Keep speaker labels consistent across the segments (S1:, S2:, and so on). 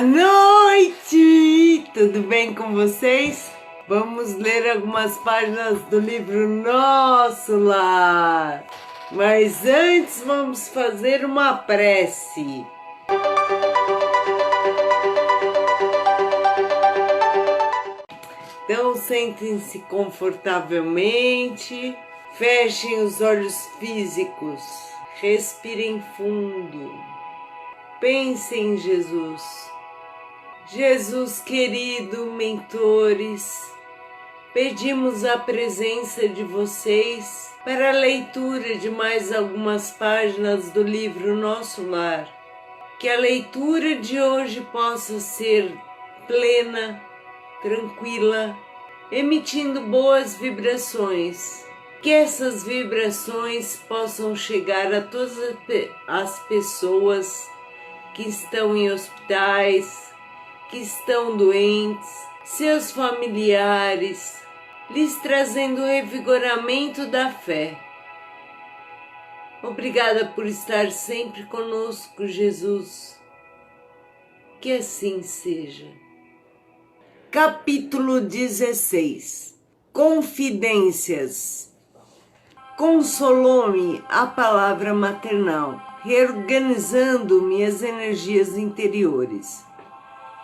S1: noite! Tudo bem com vocês? Vamos ler algumas páginas do livro Nosso Lar. Mas antes vamos fazer uma prece. Então sentem-se confortavelmente, fechem os olhos físicos, respirem fundo, pensem em Jesus. Jesus querido, mentores, pedimos a presença de vocês para a leitura de mais algumas páginas do livro Nosso Lar. Que a leitura de hoje possa ser plena, tranquila, emitindo boas vibrações. Que essas vibrações possam chegar a todas as pessoas que estão em hospitais, que estão doentes, seus familiares, lhes trazendo o revigoramento da fé. Obrigada por estar sempre conosco, Jesus. Que assim seja. Capítulo 16. Confidências. Consolou-me a palavra maternal, reorganizando minhas energias interiores.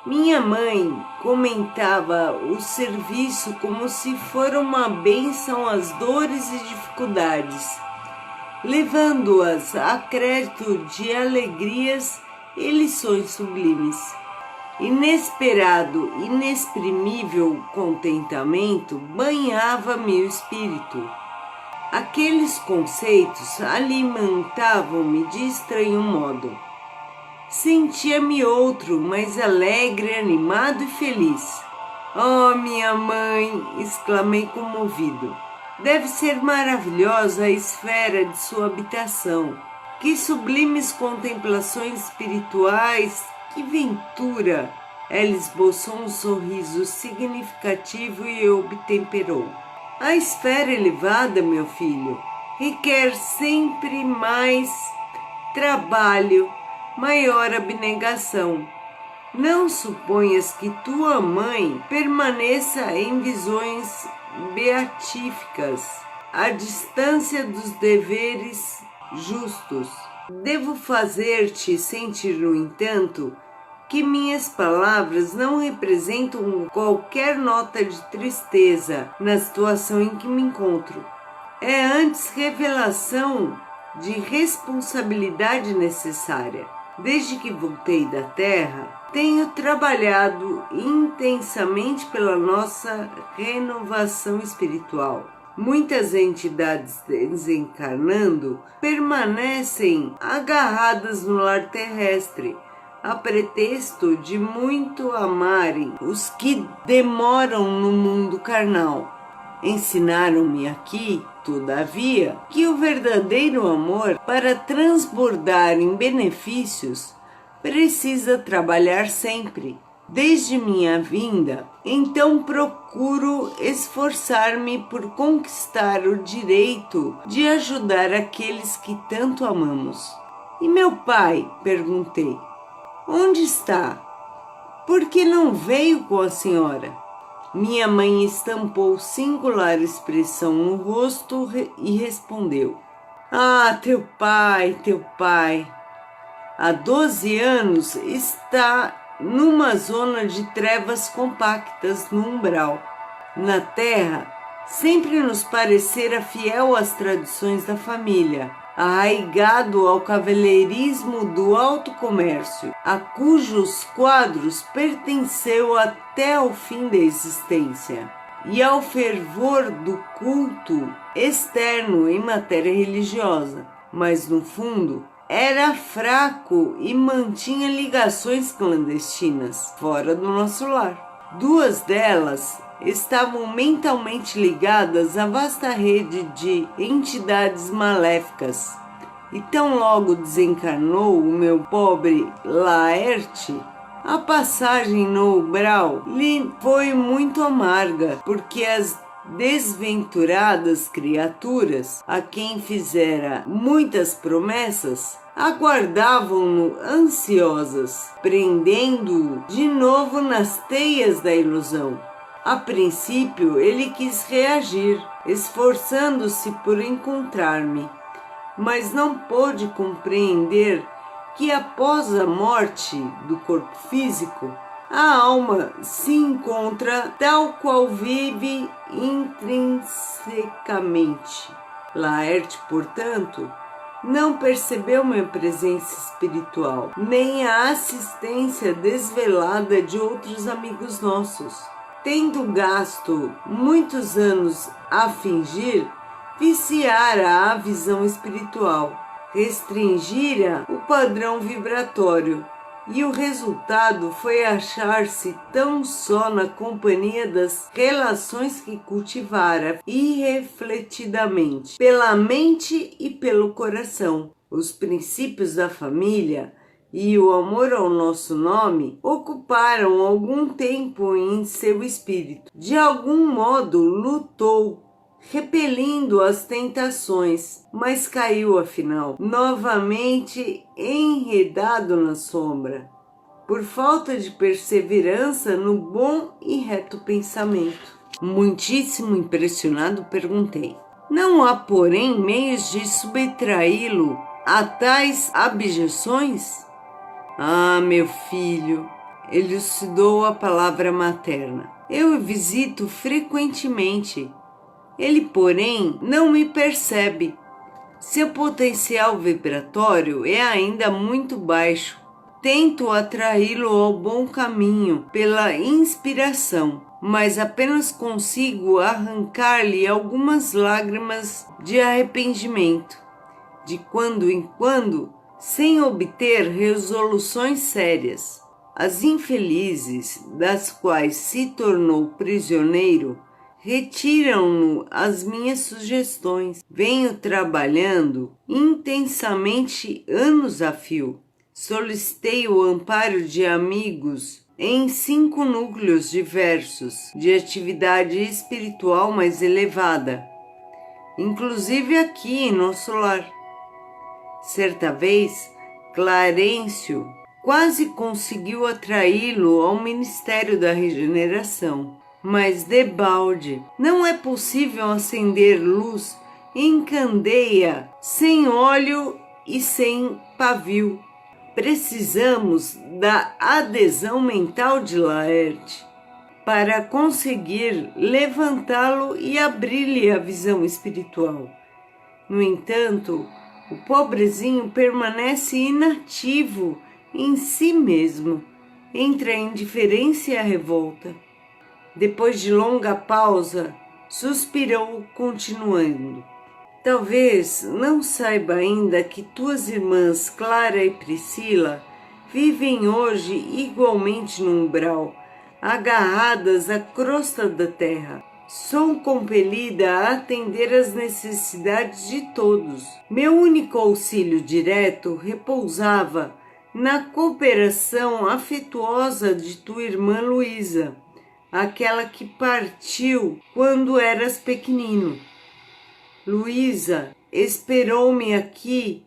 S1: Minha mãe comentava o serviço como se for uma bênção às dores e dificuldades, levando-as a crédito de alegrias e lições sublimes. Inesperado, inexprimível contentamento banhava meu espírito. Aqueles conceitos alimentavam-me de estranho modo. Sentia-me outro, mais alegre, animado e feliz. Oh, minha mãe! Exclamei comovido. Deve ser maravilhosa a esfera de sua habitação. Que sublimes contemplações espirituais! Que ventura! Ela esboçou um sorriso significativo e obtemperou. A esfera elevada, meu filho, requer sempre mais trabalho, maior abnegação. Não suponhas que tua mãe permaneça em visões beatíficas, à distância dos deveres justos. Devo fazer-te sentir, no entanto, que minhas palavras não representam qualquer nota de tristeza na situação em que me encontro. É antes revelação de responsabilidade necessária. Desde que voltei da Terra, tenho trabalhado intensamente pela nossa renovação espiritual. Muitas entidades desencarnando permanecem agarradas no lar terrestre, a pretexto de muito amarem os que demoram no mundo carnal. Ensinaram-me aqui, todavia, que o verdadeiro amor, para transbordar em benefícios, precisa trabalhar sempre. Desde minha vinda, então procuro esforçar-me por conquistar o direito de ajudar aqueles que tanto amamos. E meu pai? Perguntei. Onde está? Por que não veio com a senhora? Minha mãe estampou singular expressão no rosto e respondeu. Ah, teu pai. Há 12 anos está numa zona de trevas compactas no umbral. Na terra, sempre nos parecera fiel às tradições da família, arraigado ao cavalheirismo do alto comércio, a cujos quadros pertenceu até ao fim da existência, e ao fervor do culto externo em matéria religiosa, mas no fundo era fraco e mantinha ligações clandestinas fora do nosso lar. 2 delas estavam mentalmente ligadas à vasta rede de entidades maléficas. E tão logo desencarnou o meu pobre Laerte, a passagem no umbral lhe foi muito amarga, porque as desventuradas criaturas, a quem fizera muitas promessas, aguardavam-no ansiosas, prendendo-o de novo nas teias da ilusão. A princípio, ele quis reagir, esforçando-se por encontrar-me, mas não pôde compreender que após a morte do corpo físico, a alma se encontra tal qual vive intrinsecamente. Laerte, portanto, não percebeu minha presença espiritual, nem a assistência desvelada de outros amigos nossos. Tendo gasto muitos anos a fingir, viciara a visão espiritual, restringira o padrão vibratório, e o resultado foi achar-se tão só na companhia das relações que cultivara irrefletidamente, pela mente e pelo coração. Os princípios da família e o amor ao nosso nome ocuparam algum tempo em seu espírito. De algum modo lutou, repelindo as tentações, mas caiu afinal, novamente enredado na sombra, por falta de perseverança no bom e reto pensamento. Muitíssimo impressionado, perguntei: não há, porém, meios de subtraí-lo a tais abjeções? Ah, meu filho, elucidou a palavra materna, eu o visito frequentemente. Ele, porém, não me percebe. Seu potencial vibratório é ainda muito baixo. Tento atraí-lo ao bom caminho pela inspiração, mas apenas consigo arrancar-lhe algumas lágrimas de arrependimento, de quando em quando, sem obter resoluções sérias. As infelizes, das quais se tornou prisioneiro, retiram-no as minhas sugestões. Venho trabalhando intensamente anos a fio. Solicitei o amparo de amigos em 5 núcleos diversos de atividade espiritual mais elevada, inclusive aqui em nosso lar. Certa vez, Clarencio quase conseguiu atraí-lo ao Ministério da Regeneração, mas debalde. Não é possível acender luz em candeia sem óleo e sem pavio. Precisamos da adesão mental de Laerte para conseguir levantá-lo e abrir-lhe a visão espiritual. No entanto, o pobrezinho permanece inativo em si mesmo, entre a indiferença e a revolta. Depois de longa pausa, suspirou, continuando: talvez não saiba ainda que tuas irmãs Clara e Priscila vivem hoje igualmente no umbral, agarradas à crosta da terra. Sou compelida a atender às necessidades de todos. Meu único auxílio direto repousava na cooperação afetuosa de tua irmã Luísa, aquela que partiu quando eras pequenino. Luísa esperou-me aqui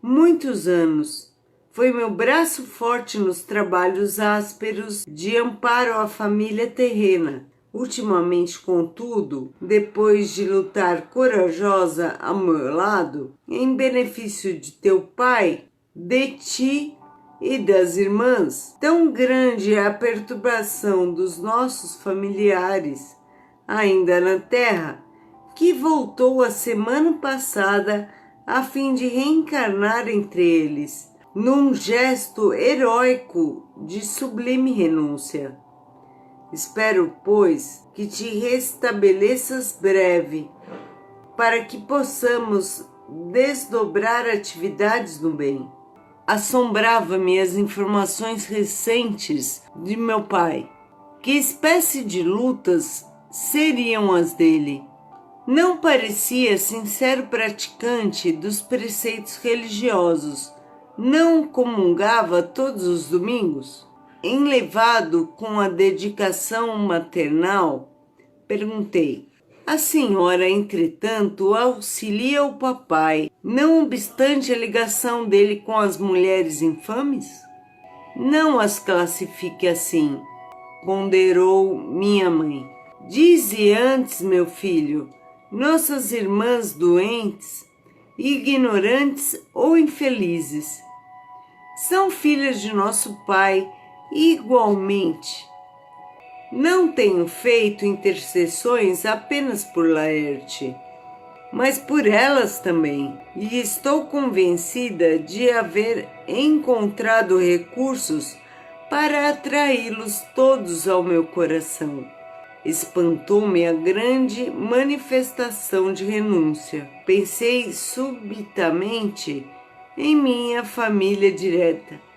S1: muitos anos. Foi meu braço forte nos trabalhos ásperos de amparo à família terrena. Ultimamente, contudo, depois de lutar corajosa ao meu lado, em benefício de teu pai, de ti e das irmãs, tão grande é a perturbação dos nossos familiares, ainda na terra, que voltou a semana passada a fim de reencarnar entre eles, num gesto heróico de sublime renúncia. Espero, pois, que te restabeleças breve, para que possamos desdobrar atividades no bem. Assombrava-me as informações recentes de meu pai. Que espécie de lutas seriam as dele? Não parecia sincero praticante dos preceitos religiosos. Não comungava todos os domingos? Enlevado com a dedicação maternal, perguntei: A senhora, entretanto, auxilia o papai, não obstante a ligação dele com as mulheres infames? Não as classifique assim, ponderou minha mãe. Dize antes, meu filho, nossas irmãs doentes, ignorantes ou infelizes, são filhas de nosso pai igualmente. Não tenho feito intercessões apenas por Laerte, mas por elas também, e estou convencida de haver encontrado recursos para atraí-los todos ao meu coração. Espantou-me a grande manifestação de renúncia. Pensei subitamente em minha família direta.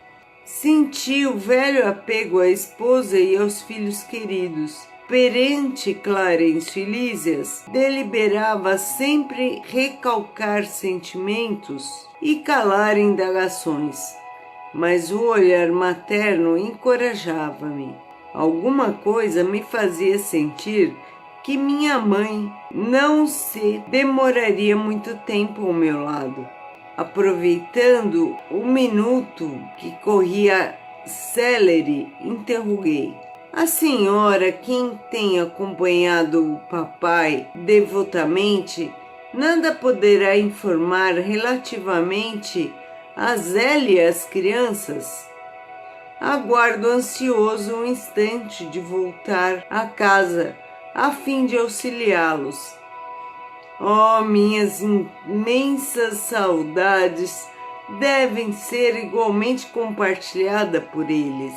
S1: Senti o velho apego à esposa e aos filhos queridos. Perante Clarencio e Lísias, deliberava sempre recalcar sentimentos e calar indagações, mas o olhar materno encorajava-me. Alguma coisa me fazia sentir que minha mãe não se demoraria muito tempo ao meu lado. Aproveitando o minuto que corria célere, interroguei. A senhora, quem tem acompanhado o papai devotamente, nada poderá informar relativamente a Zélia e as crianças? Aguardo ansioso um instante de voltar a casa, a fim de auxiliá-los. Oh, minhas imensas saudades devem ser igualmente compartilhadas por eles.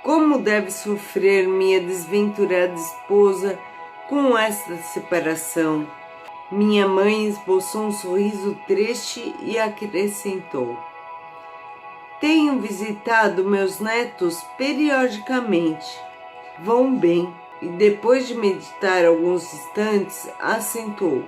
S1: Como deve sofrer minha desventurada esposa com esta separação? Minha mãe esboçou um sorriso triste e acrescentou: tenho visitado meus netos periodicamente. Vão bem. E depois de meditar alguns instantes, acentuou: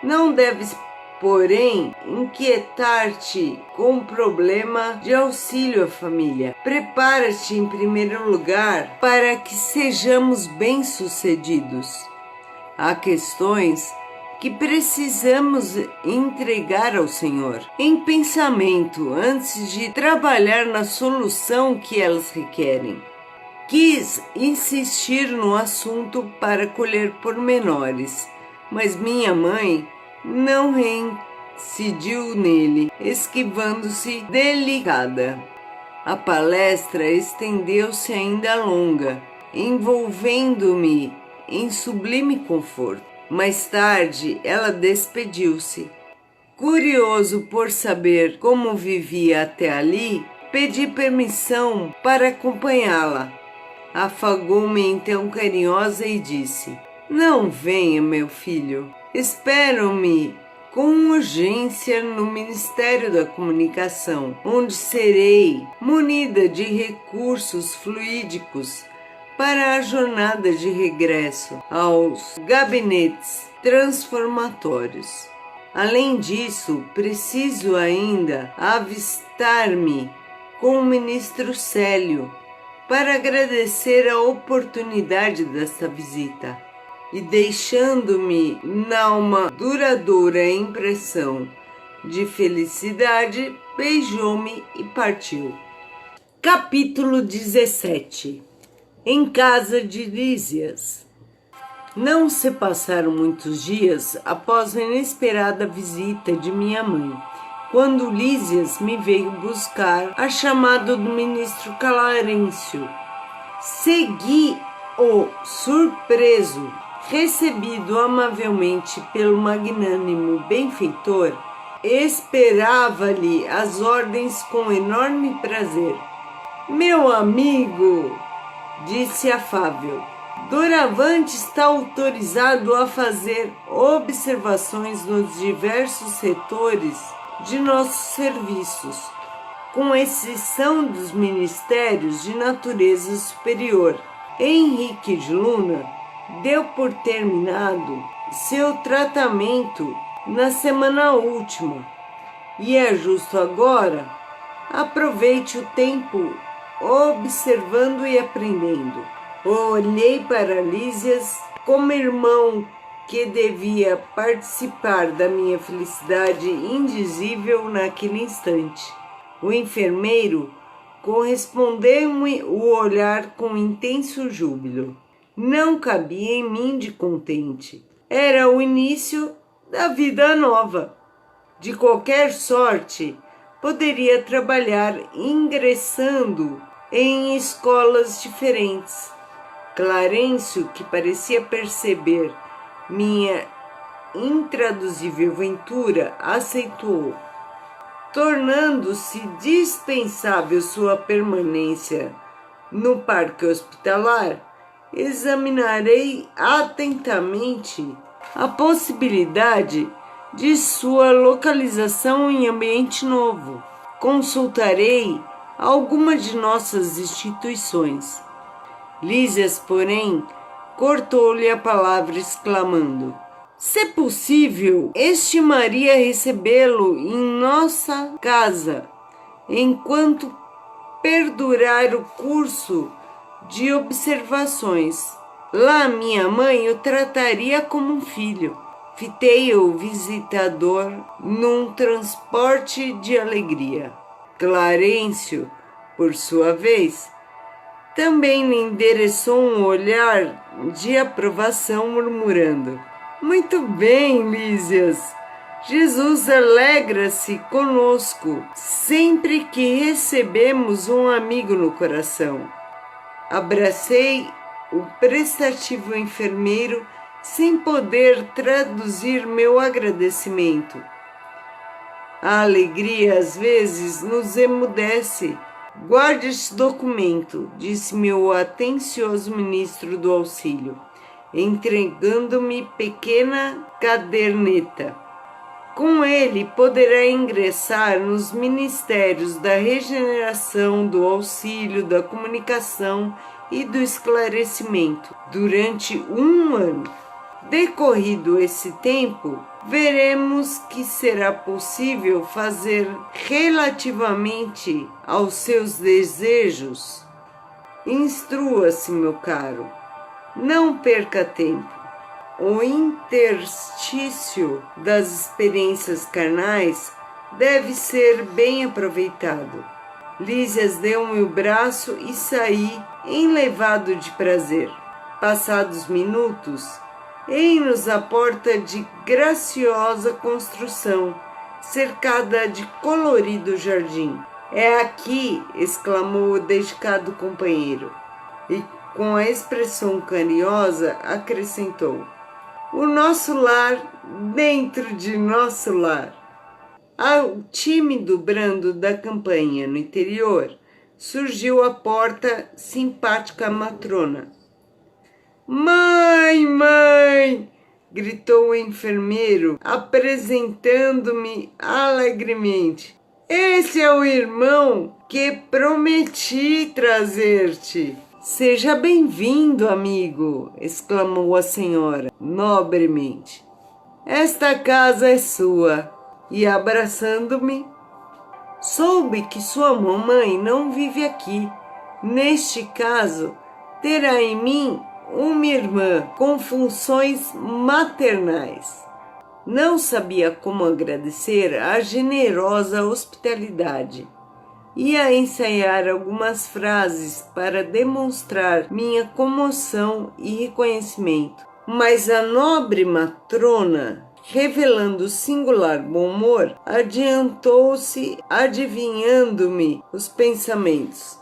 S1: não deves, porém, inquietar-te com o problema de auxílio à família. Prepara-te, em primeiro lugar, para que sejamos bem-sucedidos. Há questões que precisamos entregar ao Senhor em pensamento antes de trabalhar na solução que elas requerem. Quis insistir no assunto para colher pormenores, mas minha mãe não reincidiu nele, esquivando-se delicada. A palestra estendeu-se ainda longa, envolvendo-me em sublime conforto. Mais tarde, ela despediu-se. Curioso por saber como vivia até ali, pedi permissão para acompanhá-la. Afagou-me então carinhosa e disse: não venha, meu filho. Espero-me com urgência no Ministério da Comunicação, onde serei munida de recursos fluídicos para a jornada de regresso aos gabinetes transformatórios. Além disso, preciso ainda avistar-me com o ministro Célio para agradecer a oportunidade desta visita, e deixando-me uma duradoura impressão de felicidade, beijou-me e partiu. Capítulo 17. Em casa de Lísias. Não se passaram muitos dias após a inesperada visita de minha mãe, quando Lísias me veio buscar a chamado do ministro Clarencio. Segui-o surpreso. Recebido amavelmente pelo magnânimo benfeitor, esperava-lhe as ordens com enorme prazer. Meu amigo, disse afável, doravante está autorizado a fazer observações nos diversos setores de nossos serviços, com exceção dos ministérios de natureza superior. Henrique de Luna deu por terminado seu tratamento na semana última, e é justo agora aproveite o tempo observando e aprendendo. Olhei para Lísias como irmão que devia participar da minha felicidade indizível naquele instante. O enfermeiro correspondeu-me o olhar com intenso júbilo. Não cabia em mim de contente. Era o início da vida nova. De qualquer sorte, poderia trabalhar ingressando em escolas diferentes. Clarencio, que parecia perceber minha intraduzível ventura, aceitou, tornando-se dispensável sua permanência no parque hospitalar. Examinarei atentamente a possibilidade de sua localização em ambiente novo. Consultarei alguma de nossas instituições. Lísias, porém, cortou-lhe a palavra, exclamando: se possível, estimaria recebê-lo em nossa casa, enquanto perdurar o curso de observações. Lá minha mãe o trataria como um filho. Fitei o visitador num transporte de alegria. Clarencio, por sua vez, também lhe endereçou um olhar de aprovação, murmurando: muito bem, Lísias. Jesus alegra-se conosco sempre que recebemos um amigo no coração. Abracei o prestativo enfermeiro sem poder traduzir meu agradecimento. A alegria às vezes nos emudece. Guarde este documento, disse-me o atencioso ministro do auxílio, entregando-me pequena caderneta. Com ele poderá ingressar nos ministérios da regeneração, do auxílio, da comunicação e do esclarecimento durante 1 ano. Decorrido esse tempo, veremos que será possível fazer relativamente aos seus desejos. Instrua-se, meu caro. Não perca tempo. O interstício das experiências carnais deve ser bem aproveitado. Lísias deu-me o braço e saí, enlevado de prazer. Passados minutos, eis-nos à porta de graciosa construção, cercada de colorido jardim. É aqui, exclamou o dedicado companheiro, e com a expressão carinhosa acrescentou: o nosso lar dentro de nosso lar. Ao tímido brando da campainha no interior, surgiu à porta simpática matrona. Mãe, mãe! Gritou o enfermeiro, apresentando-me alegremente. Esse é o irmão que prometi trazer-te. Seja bem-vindo, amigo, exclamou a senhora, nobremente. Esta casa é sua. E abraçando-me, soube que sua mamãe não vive aqui. Neste caso, terá em mim uma irmã com funções maternais. Não sabia como agradecer a generosa hospitalidade. Ia ensaiar algumas frases para demonstrar minha comoção e reconhecimento, mas a nobre matrona, revelando singular bom humor, adiantou-se, adivinhando-me os pensamentos.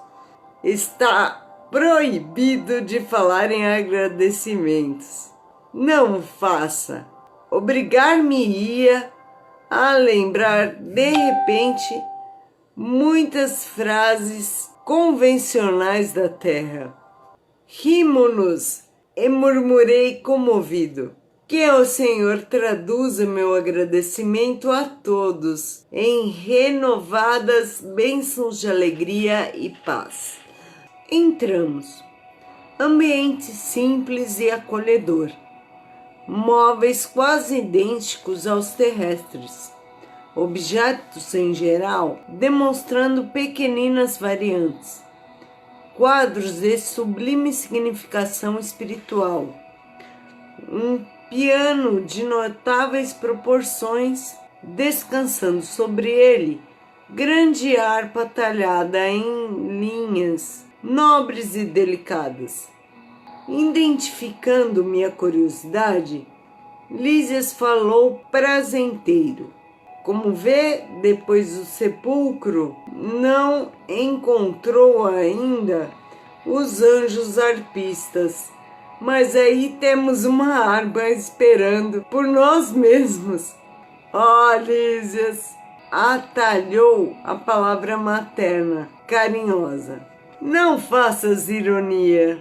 S1: Está proibido de falar em agradecimentos. Não faça. Obrigar-me-ia a lembrar de repente muitas frases convencionais da terra. Rimo-nos, e murmurei comovido. Que o Senhor traduza meu agradecimento a todos em renovadas bênçãos de alegria e paz. Entramos. Ambiente simples e acolhedor. Móveis quase idênticos aos terrestres. Objetos em geral demonstrando pequeninas variantes. Quadros de sublime significação espiritual. Um piano de notáveis proporções, descansando sobre ele, grande harpa talhada em linhas nobres e delicadas. Identificando minha curiosidade, Lísias falou prazenteiro. Como vê, depois do sepulcro, não encontrou ainda os anjos arpistas, mas aí temos uma harpa esperando por nós mesmos. Lísias, atalhou a palavra materna, carinhosa. Não faças ironia.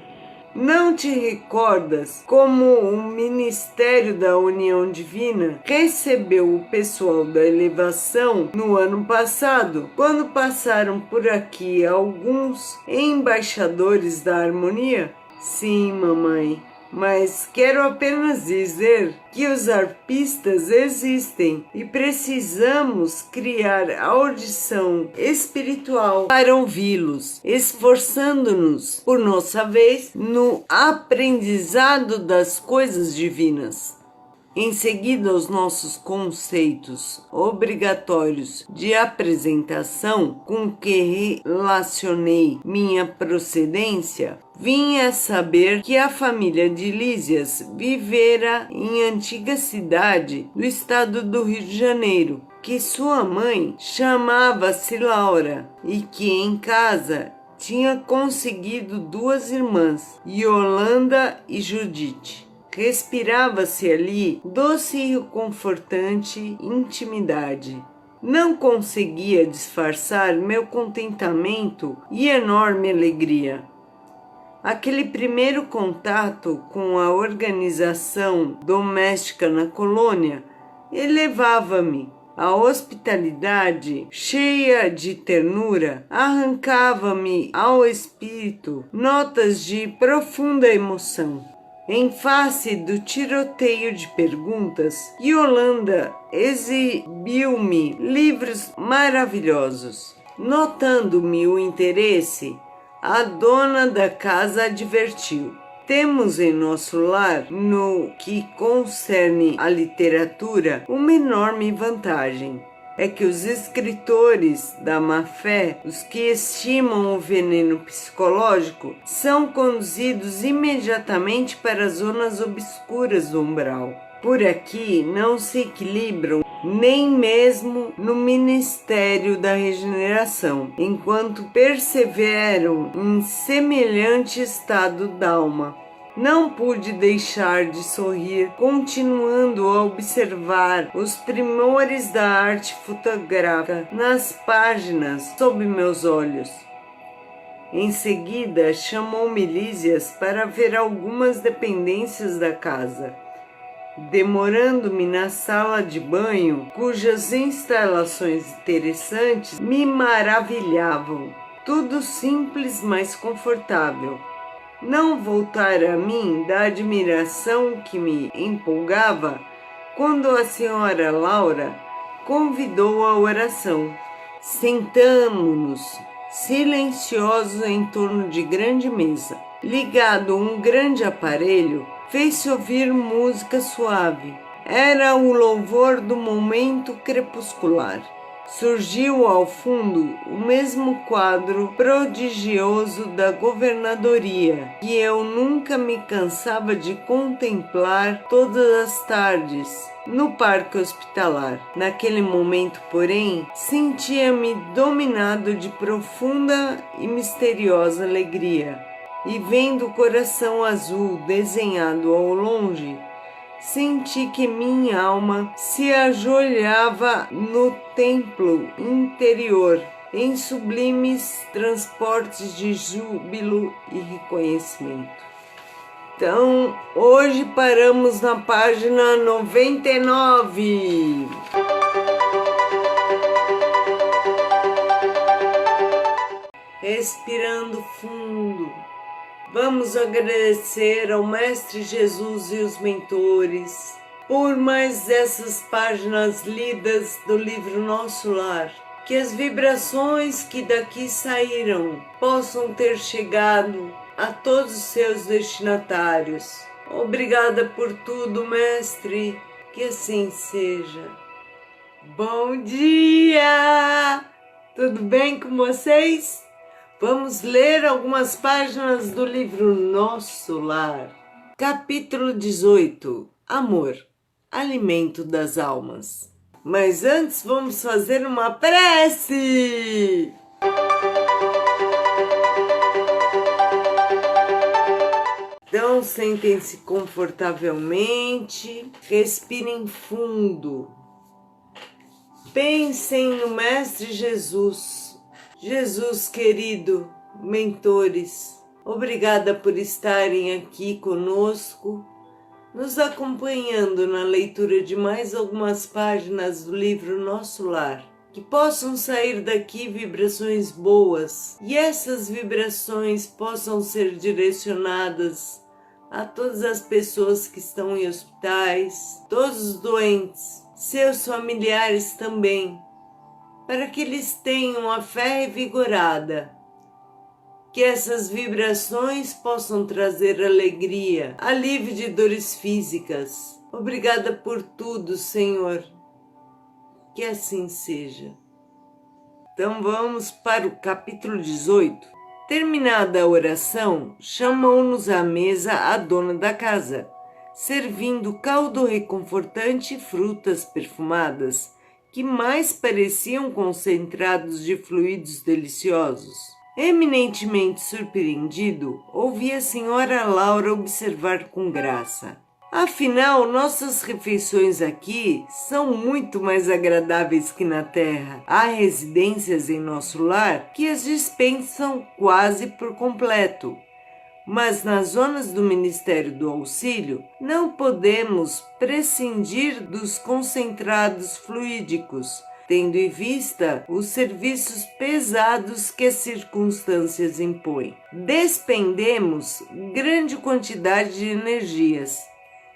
S1: Não te recordas como o Ministério da União Divina recebeu o pessoal da elevação no ano passado, quando passaram por aqui alguns embaixadores da harmonia? Sim, mamãe, mas quero apenas dizer que os arpistas existem e precisamos criar audição espiritual para ouvi-los, esforçando-nos, por nossa vez, no aprendizado das coisas divinas. Em seguida aos nossos conceitos obrigatórios de apresentação com que relacionei minha procedência, vim a saber que a família de Lísias vivera em antiga cidade do estado do Rio de Janeiro, que sua mãe chamava-se Laura e que em casa tinha conseguido 2 irmãs, Yolanda e Judite. Respirava-se ali doce e confortante intimidade. Não conseguia disfarçar meu contentamento e enorme alegria. Aquele primeiro contato com a organização doméstica na colônia elevava-me. A hospitalidade, cheia de ternura, arrancava-me ao espírito notas de profunda emoção. Em face do tiroteio de perguntas, Yolanda exibiu-me livros maravilhosos. Notando-me o interesse, a dona da casa advertiu: temos em nosso lar, no que concerne à literatura, uma enorme vantagem. É que os escritores da má-fé, os que estimam o veneno psicológico, são conduzidos imediatamente para as zonas obscuras do umbral. Por aqui não se equilibram nem mesmo no ministério da regeneração, enquanto perseveram em semelhante estado d'alma. Não pude deixar de sorrir, continuando a observar os primores da arte fotográfica nas páginas sob meus olhos. Em seguida, chamou-me Lísias para ver algumas dependências da casa. Demorando-me na sala de banho, cujas instalações interessantes me maravilhavam. Tudo simples, mas confortável. Não voltara a mim da admiração que me empolgava quando a senhora Laura convidou à oração. Sentamo-nos silenciosos em torno de grande mesa. Ligado um grande aparelho, fez-se ouvir música suave. Era o louvor do momento crepuscular. Surgiu ao fundo o mesmo quadro prodigioso da governadoria, que eu nunca me cansava de contemplar todas as tardes no parque hospitalar. Naquele momento, porém, sentia-me dominado de profunda e misteriosa alegria, e vendo o coração azul desenhado ao longe, senti que minha alma se ajoelhava no templo interior, em sublimes transportes de júbilo e reconhecimento. Então, hoje paramos na página 99. Respirando fundo. Vamos agradecer ao Mestre Jesus e os mentores por mais essas páginas lidas do livro Nosso Lar. Que as vibrações que daqui saíram possam ter chegado a todos os seus destinatários. Obrigada por tudo, Mestre, que assim seja. Bom dia! Tudo bem com vocês? Vamos ler algumas páginas do livro Nosso Lar. Capítulo 18. Amor, alimento das almas. Mas antes vamos fazer uma prece! Então, sentem-se confortavelmente, respirem fundo. Pensem no Mestre Jesus. Jesus querido, mentores, obrigada por estarem aqui conosco, nos acompanhando na leitura de mais algumas páginas do livro Nosso Lar. Que possam sair daqui vibrações boas e essas vibrações possam ser direcionadas a todas as pessoas que estão em hospitais, todos os doentes, seus familiares também, para que eles tenham a fé revigorada, que essas vibrações possam trazer alegria, alívio de dores físicas. Obrigada por tudo, Senhor, que assim seja. Então vamos para o capítulo 18. Terminada a oração, chamou-nos à mesa a dona da casa, servindo caldo reconfortante e frutas perfumadas, que mais pareciam concentrados de fluidos deliciosos. Eminentemente surpreendido, ouvi a senhora Laura observar com graça: afinal, nossas refeições aqui são muito mais agradáveis que na terra. Há residências em nosso lar que as dispensam quase por completo. Mas nas zonas do Ministério do Auxílio, não podemos prescindir dos concentrados fluídicos, tendo em vista os serviços pesados que as circunstâncias impõem. Despendemos grande quantidade de energias.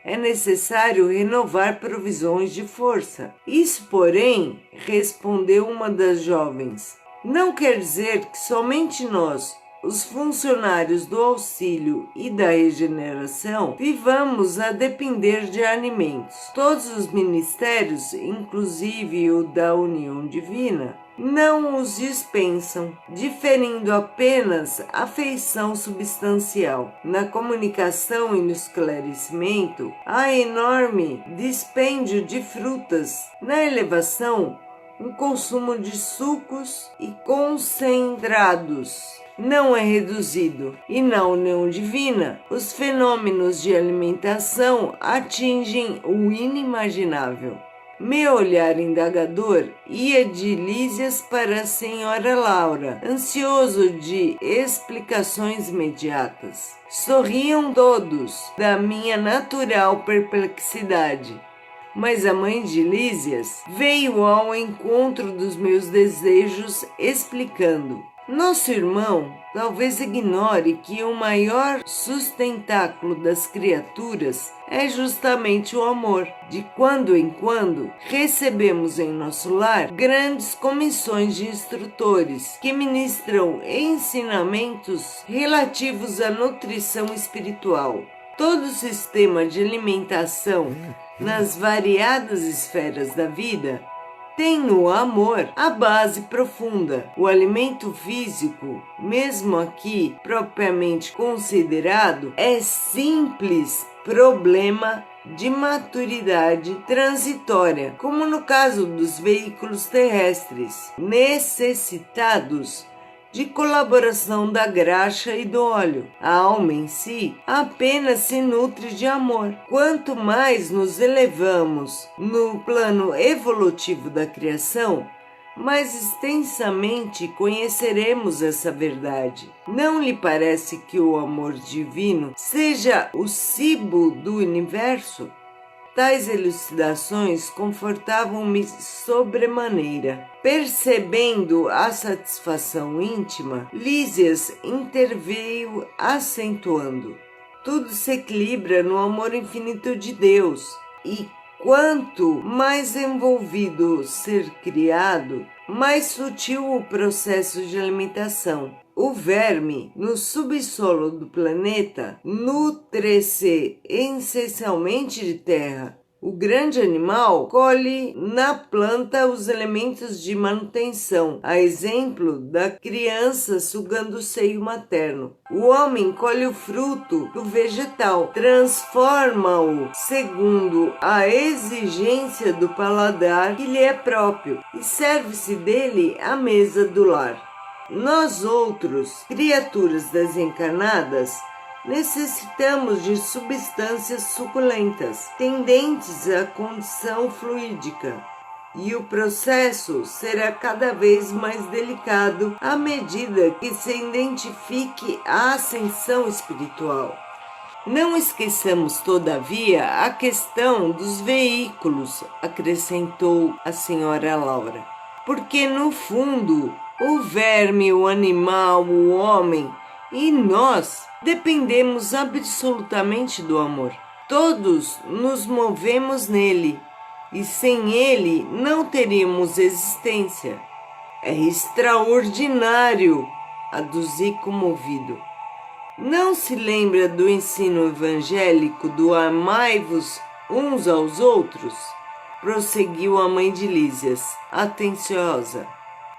S1: É necessário renovar provisões de força. Isso, porém, respondeu uma das jovens, não quer dizer que somente nós, os funcionários do auxílio e da regeneração, vivamos a depender de alimentos. Todos os ministérios, inclusive o da União Divina, não os dispensam, diferindo apenas a feição substancial. Na comunicação e no esclarecimento, há enorme dispêndio de frutas. Na elevação, um consumo de sucos e concentrados não é reduzido, e na união divina, os fenômenos de alimentação atingem o inimaginável. Meu olhar indagador ia de Lísias para a senhora Laura, ansioso de explicações imediatas. Sorriam todos da minha natural perplexidade, mas a mãe de Lísias veio ao encontro dos meus desejos, explicando: nosso irmão talvez ignore que o maior sustentáculo das criaturas é justamente o amor. De quando em quando, recebemos em nosso lar grandes comissões de instrutores que ministram ensinamentos relativos à nutrição espiritual. Todo o sistema de alimentação nas variadas esferas da vida tem no amor a base profunda. O alimento físico, mesmo aqui propriamente considerado, é simples problema de maturidade transitória, como no caso dos veículos terrestres, necessitados de colaboração da graxa e do óleo. A alma em si apenas se nutre de amor. Quanto mais nos elevamos no plano evolutivo da criação, mais extensamente conheceremos essa verdade. Não lhe parece que o amor divino seja o cibo do universo? Tais elucidações confortavam-me sobremaneira. Percebendo a satisfação íntima, Lísias interveio acentuando: tudo se equilibra no amor infinito de Deus, e quanto mais envolvido o ser criado, mais sutil o processo de alimentação. o verme no subsolo do planeta nutre-se essencialmente de terra. O grande animal colhe na planta os elementos de manutenção, a exemplo da criança sugando o seio materno. O homem colhe o fruto do vegetal, transforma-o segundo a exigência do paladar que lhe é próprio e serve-se dele à mesa do lar. Nós outros, criaturas desencarnadas, necessitamos de substâncias suculentas, tendentes à condição fluídica, e o processo será cada vez mais delicado à medida que se identifique a ascensão espiritual. Não esqueçamos, todavia, a questão dos veículos, acrescentou a senhora Laura, porque, no fundo, o verme, o animal, o homem e nós dependemos absolutamente do amor. Todos nos movemos nele e sem ele não teríamos existência. É extraordinário, aduzi comovido. Não se lembra do ensino evangélico do amai-vos uns aos outros? Prosseguiu a mãe de Lísias, atenciosa.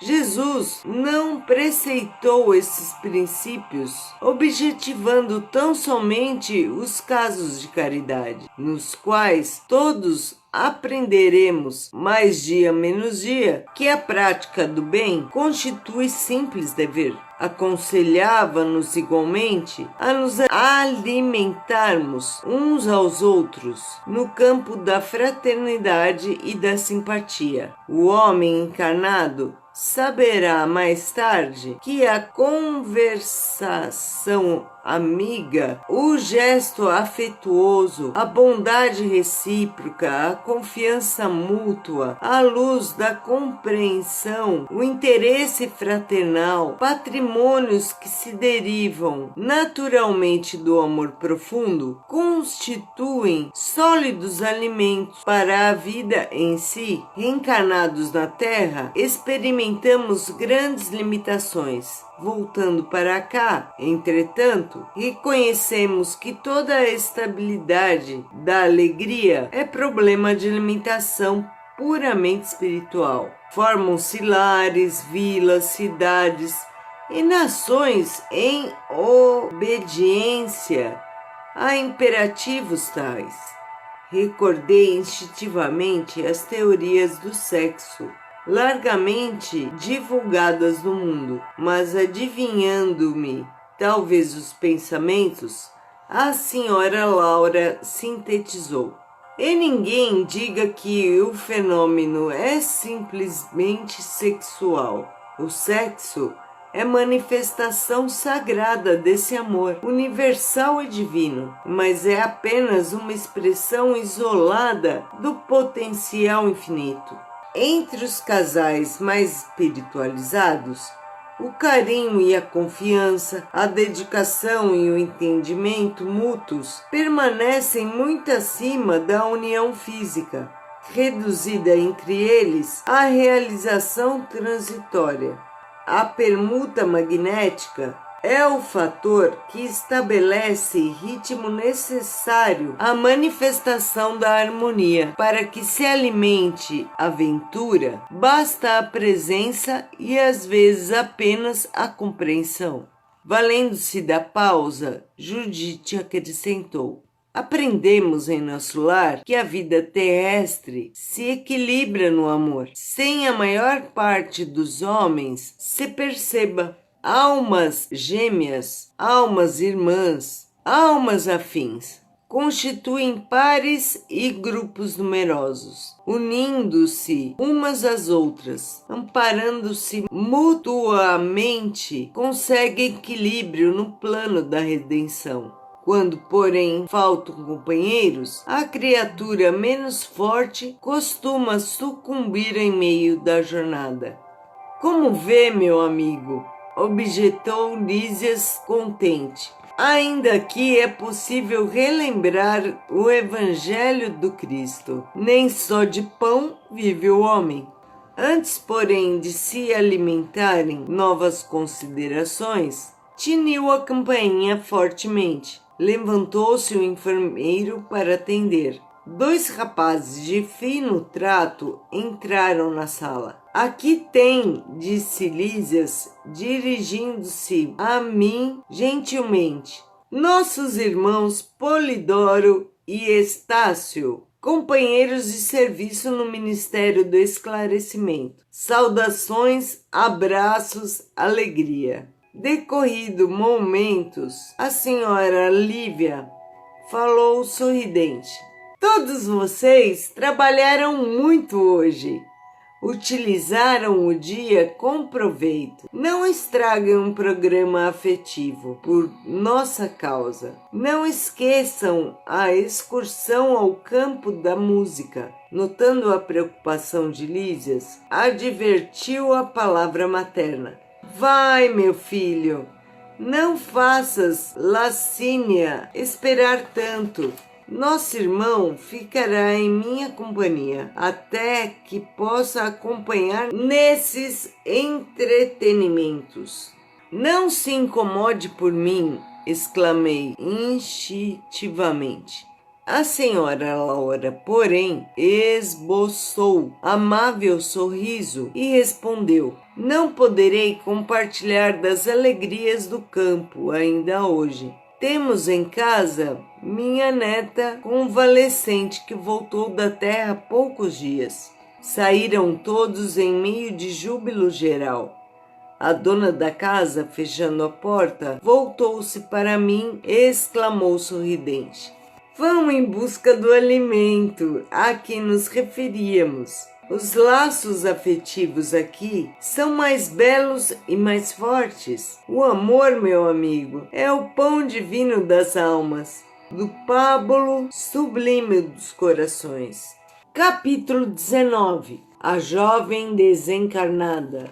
S1: Jesus não preceitou esses princípios, objetivando tão somente os casos de caridade, nos quais todos aprenderemos, mais dia menos dia, que a prática do bem constitui simples dever. Aconselhava-nos igualmente a nos alimentarmos uns aos outros no campo da fraternidade e da simpatia. O homem encarnado saberá mais tarde que a conversação amiga, o gesto afetuoso, a bondade recíproca, a confiança mútua, a luz da compreensão, o interesse fraternal, patrimônios que se derivam naturalmente do amor profundo, constituem sólidos alimentos para a vida em si. Reencarnados na Terra, experimentamos grandes limitações. Voltando para cá, entretanto, reconhecemos que toda a estabilidade da alegria é problema de limitação puramente espiritual. Formam-se lares, vilas, cidades e nações em obediência a imperativos tais. Recordei instintivamente as teorias do sexo, largamente divulgadas no mundo, mas adivinhando-me talvez os pensamentos, a senhora Laura sintetizou. E ninguém diga que o fenômeno é simplesmente sexual. O sexo é manifestação sagrada desse amor, universal e divino, mas é apenas uma expressão isolada do potencial infinito. Entre os casais mais espiritualizados, o carinho e a confiança, a dedicação e o entendimento mútuos permanecem muito acima da união física, reduzida entre eles à realização transitória. A permuta magnética é o fator que estabelece ritmo necessário à manifestação da harmonia. Para que se alimente a ventura, basta a presença e às vezes apenas a compreensão. Valendo-se da pausa, Judite acrescentou: aprendemos em nosso lar que a vida terrestre se equilibra no amor, sem a maior parte dos homens se perceba. Almas gêmeas, almas irmãs, almas afins, constituem pares e grupos numerosos, unindo-se umas às outras, amparando-se mutuamente, conseguem equilíbrio no plano da redenção. Quando, porém, faltam companheiros, a criatura menos forte costuma sucumbir em meio da jornada. Como vê, meu amigo? Objetou Lísias contente. Ainda aqui é possível relembrar o Evangelho do Cristo. Nem só de pão vive o homem. Antes, porém, de se alimentarem novas considerações, tiniu a campainha fortemente. Levantou-se o enfermeiro para atender. 2 rapazes de fino trato entraram na sala. Aqui tem, disse Lísias, dirigindo-se a mim gentilmente, nossos irmãos Polidoro e Estácio, companheiros de serviço no Ministério do Esclarecimento. Saudações, abraços, alegria. Decorrido momentos, a senhora Lívia falou sorridente. Todos vocês trabalharam muito hoje. Utilizaram o dia com proveito. Não estraguem um programa afetivo por nossa causa. Não esqueçam a excursão ao campo da música. Notando a preocupação de Lísias, advertiu a palavra materna. Vai, meu filho, não faças Lacínia esperar tanto. Nosso irmão ficará em minha companhia até que possa acompanhar nesses entretenimentos. Não se incomode por mim, exclamei instintivamente. A senhora Laura, porém, esboçou amável sorriso e respondeu: não poderei compartilhar das alegrias do campo ainda hoje. Temos em casa minha neta convalescente que voltou da terra há poucos dias. Saíram todos em meio de júbilo geral. A dona da casa, fechando a porta, voltou-se para mim e exclamou sorridente. Vão em busca do alimento a que nos referíamos. Os laços afetivos aqui são mais belos e mais fortes. O amor, meu amigo, é o pão divino das almas, do pábulo sublime dos corações. Capítulo 19. A jovem desencarnada.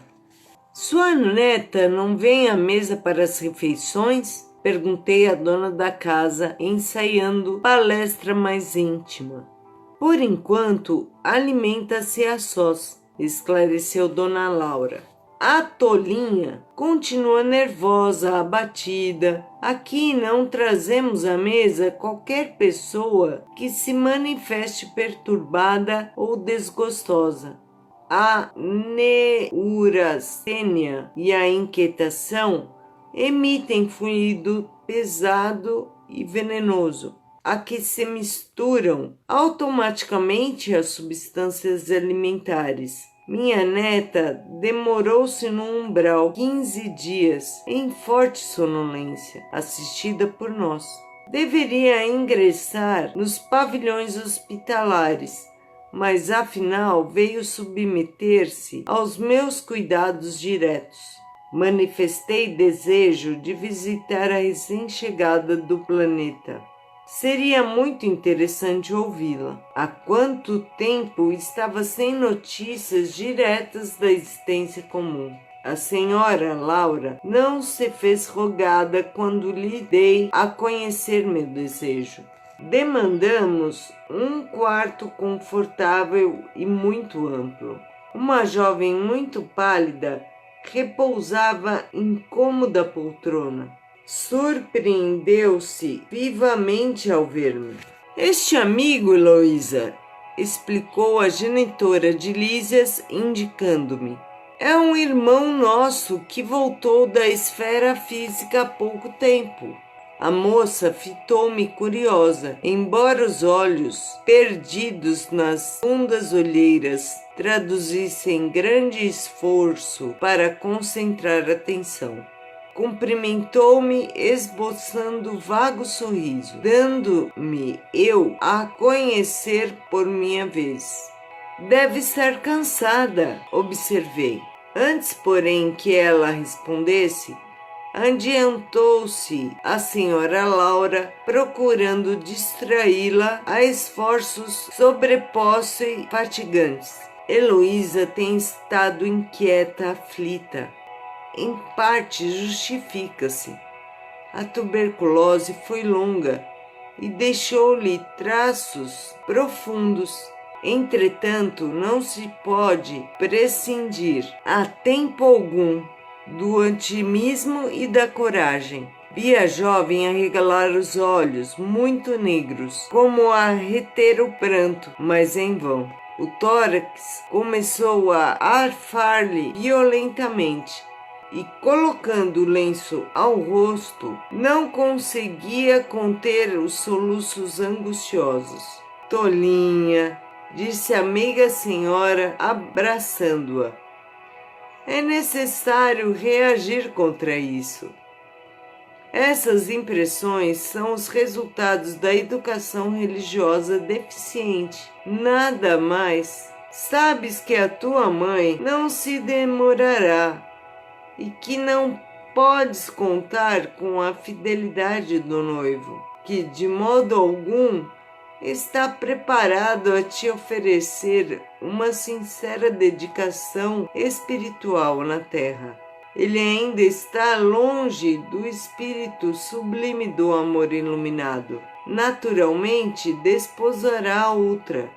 S1: Sua neta não vem à mesa para as refeições? Perguntei à dona da casa, ensaiando palestra mais íntima. Por enquanto, alimenta-se a sós, esclareceu Dona Laura. A tolinha continua nervosa, abatida. Aqui não trazemos à mesa qualquer pessoa que se manifeste perturbada ou desgostosa. A neurastênia e a inquietação emitem fluido pesado e venenoso, a que se misturam automaticamente as substâncias alimentares. Minha neta demorou-se no umbral 15 dias em forte sonolência, assistida por nós. Deveria ingressar nos pavilhões hospitalares, mas afinal veio submeter-se aos meus cuidados diretos. Manifestei desejo de visitar a recém-chegada do planeta. Seria muito interessante ouvi-la. Há quanto tempo estava sem notícias diretas da existência comum. A senhora Laura não se fez rogada quando lhe dei a conhecer meu desejo. Demandamos um quarto confortável e muito amplo. Uma jovem muito pálida repousava em cômoda poltrona. Surpreendeu-se vivamente ao ver-me. Este amigo, Heloísa, explicou a genitora de Lísias, indicando-me. É um irmão nosso que voltou da esfera física há pouco tempo. A moça fitou-me curiosa, embora os olhos, perdidos nas fundas olheiras, traduzissem grande esforço para concentrar a atenção. Cumprimentou-me esboçando vago sorriso, dando-me eu a conhecer por minha vez. Deve estar cansada, observei. Antes, porém, que ela respondesse, adiantou-se a senhora Laura, procurando distraí-la a esforços sobrepostos e fatigantes. Heloísa tem estado inquieta, aflita. Em parte justifica-se. A tuberculose foi longa e deixou-lhe traços profundos. Entretanto, não se pode prescindir a tempo algum do otimismo e da coragem. Vi a jovem arregalar os olhos, muito negros, como a reter o pranto, mas em vão. O tórax começou a arfar-lhe violentamente e, colocando o lenço ao rosto, não conseguia conter os soluços angustiosos. Tolinha, disse a meiga senhora, abraçando-a. É necessário reagir contra isso. Essas impressões são os resultados da educação religiosa deficiente. Nada mais. Sabes que a tua mãe não se demorará e que não podes contar com a fidelidade do noivo, que de modo algum está preparado a te oferecer uma sincera dedicação espiritual na terra. Ele ainda está longe do espírito sublime do amor iluminado. Naturalmente desposará outra,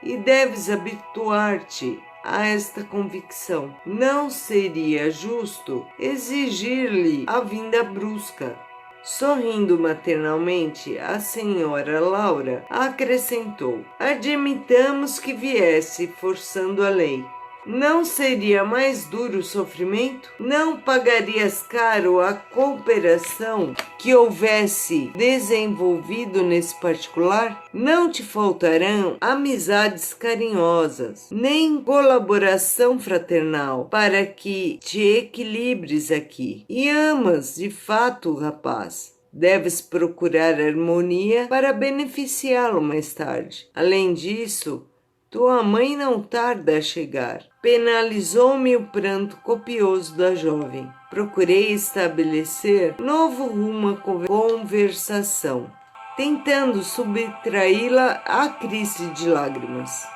S1: e deves habituar-te a esta convicção. Não seria justo exigir-lhe a vinda brusca. Sorrindo maternalmente, a senhora Laura acrescentou: admitamos que viesse forçando a lei. Não seria mais duro o sofrimento? Não pagarias caro a cooperação que houvesse desenvolvido nesse particular? Não te faltarão amizades carinhosas, nem colaboração fraternal para que te equilibres aqui. E amas, de fato, o rapaz. Deves procurar harmonia para beneficiá-lo mais tarde. Além disso, tua mãe não tarda a chegar. Penalizou-me o pranto copioso da jovem. Procurei estabelecer novo rumo à conversação, tentando subtraí-la à crise de lágrimas.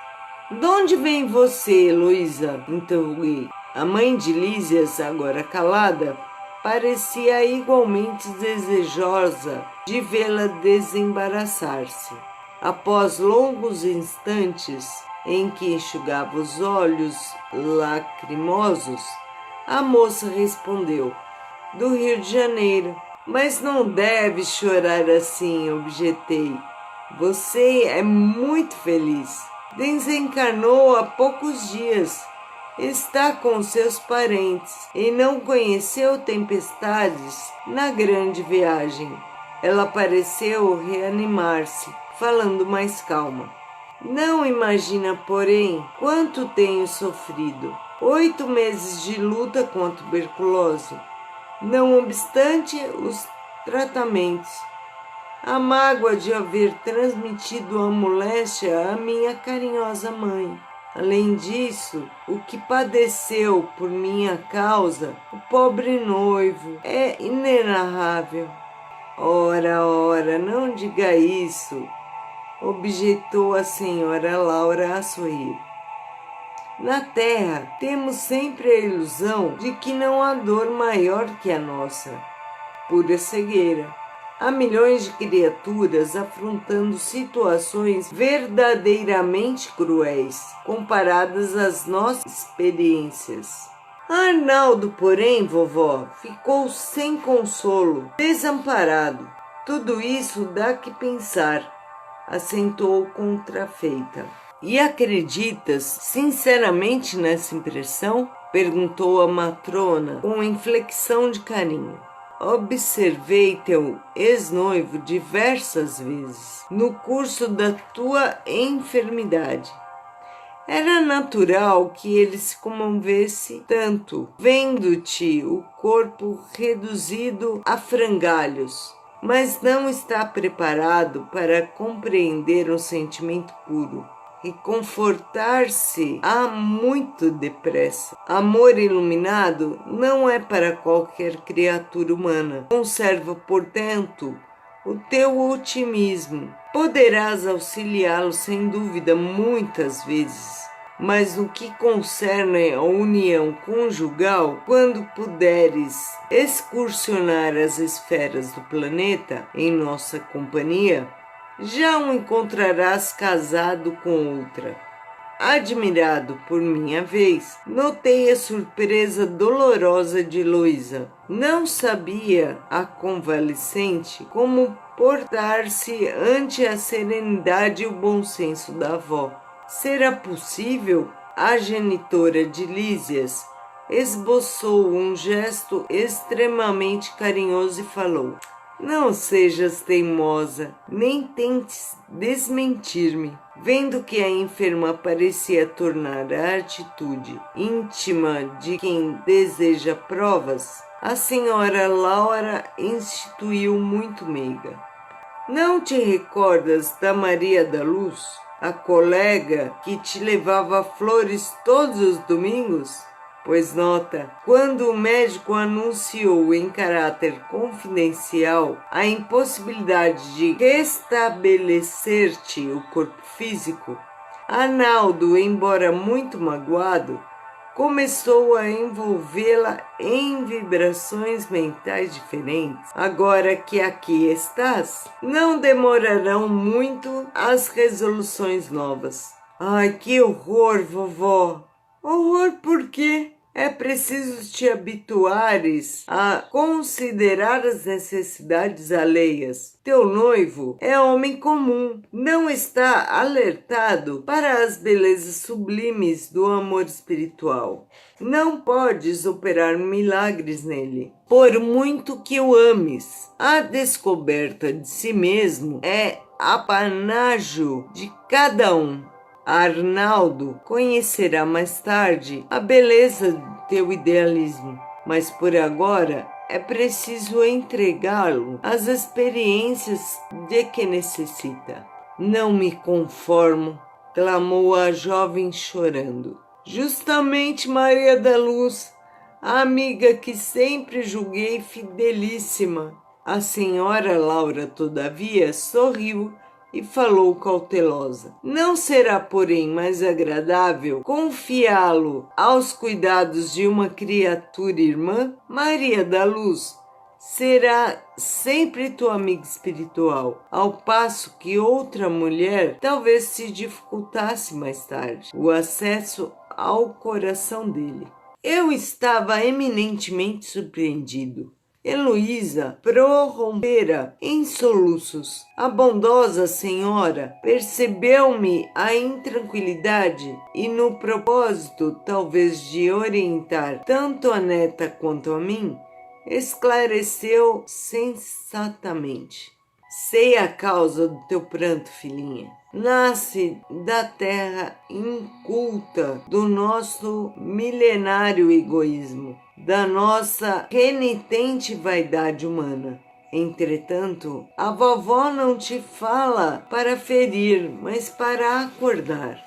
S1: De onde vem você, Heloísa? Interroguei. A mãe de Lísias, agora calada, parecia igualmente desejosa de vê-la desembaraçar-se. Após longos instantes em que enxugava os olhos lacrimosos, a moça respondeu: do Rio de Janeiro. Mas não deve chorar assim, objetei. Você é muito feliz. Desencarnou há poucos dias. Está com seus parentes e não conheceu tempestades na grande viagem. Ela pareceu reanimar-se, falando mais calma. Não imagina, porém, quanto tenho sofrido. 8 meses de luta com a tuberculose. Não obstante os tratamentos, a mágoa de haver transmitido a moléstia à minha carinhosa mãe. Além disso, o que padeceu por minha causa, o pobre noivo, é inenarrável. Ora, não diga isso, objetou a senhora Laura a sorrir. Na Terra, temos sempre a ilusão de que não há dor maior que a nossa. Pura cegueira. Há milhões de criaturas afrontando situações verdadeiramente cruéis, comparadas às nossas experiências. Arnaldo, porém, vovó, ficou sem consolo, desamparado. Tudo isso dá que pensar, assentou contrafeita. E acreditas sinceramente nessa impressão? Perguntou a matrona com inflexão de carinho. Observei teu ex-noivo diversas vezes no curso da tua enfermidade. Era natural que ele se comovesse tanto, vendo-te o corpo reduzido a frangalhos, mas não está preparado para compreender um sentimento puro. E confortar-se há muito depressa. Amor iluminado não é para qualquer criatura humana. Conserva, portanto, o teu otimismo. Poderás auxiliá-lo sem dúvida muitas vezes. Mas no que concerne a união conjugal, quando puderes excursionar as esferas do planeta em nossa companhia, já o encontrarás casado com outra. Admirado por minha vez, notei a surpresa dolorosa de Heloísa. Não sabia a convalescente como portar-se ante a serenidade e o bom senso da avó. Será possível? A genitora de Lísias esboçou um gesto extremamente carinhoso e falou: não sejas teimosa, nem tentes desmentir-me. Vendo que a enferma parecia tornar a atitude íntima de quem deseja provas, a senhora Laura instituiu muito meiga. Não te recordas da Maria da Luz, a colega que te levava flores todos os domingos? Pois nota, quando o médico anunciou em caráter confidencial a impossibilidade de restabelecer-te o corpo físico, Arnaldo, embora muito magoado, começou a envolvê-la em vibrações mentais diferentes. Agora que aqui estás, não demorarão muito as resoluções novas. Ai, que horror, vovó! Horror por quê? É preciso te habituares a considerar as necessidades alheias. Teu noivo é homem comum, não está alertado para as belezas sublimes do amor espiritual. Não podes operar milagres nele, por muito que o ames. A descoberta de si mesmo é apanágio de cada um. Arnaldo conhecerá mais tarde a beleza do teu idealismo, mas por agora é preciso entregá-lo às experiências de que necessita. Não me conformo, clamou a jovem chorando. Justamente Maria da Luz, a amiga que sempre julguei fidelíssima. A senhora Laura, todavia, sorriu e falou cautelosa. Não será, porém, mais agradável confiá-lo aos cuidados de uma criatura irmã? Maria da Luz será sempre tua amiga espiritual, ao passo que outra mulher talvez se dificultasse mais tarde o acesso ao coração dele. Eu estava eminentemente surpreendido. Heloísa prorrompera em soluços. A bondosa senhora percebeu-me a intranquilidade e, no propósito talvez de orientar tanto a neta quanto a mim, esclareceu sensatamente. Sei a causa do teu pranto, filhinha. Nasce da terra inculta do nosso milenário egoísmo, da nossa renitente vaidade humana. Entretanto, a vovó não te fala para ferir, mas para acordar.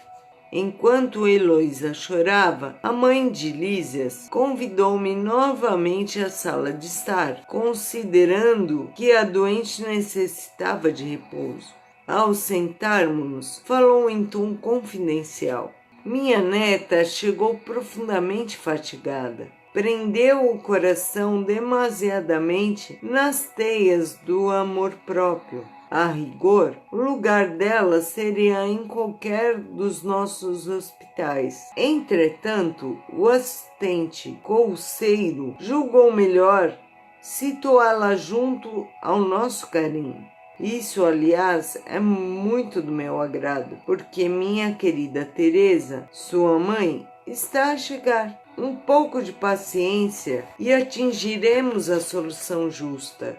S1: Enquanto Heloísa chorava, a mãe de Lísias convidou-me novamente à sala de estar, considerando que a doente necessitava de repouso. Ao sentarmos-nos, falou em tom confidencial. Minha neta chegou profundamente fatigada. Prendeu o coração demasiadamente nas teias do amor próprio. A rigor, o lugar dela seria em qualquer dos nossos hospitais. Entretanto, o assistente couceiro julgou melhor situá-la junto ao nosso carinho. Isso, aliás, é muito do meu agrado, porque minha querida Teresa, sua mãe, está a chegar. Um pouco de paciência e atingiremos a solução justa.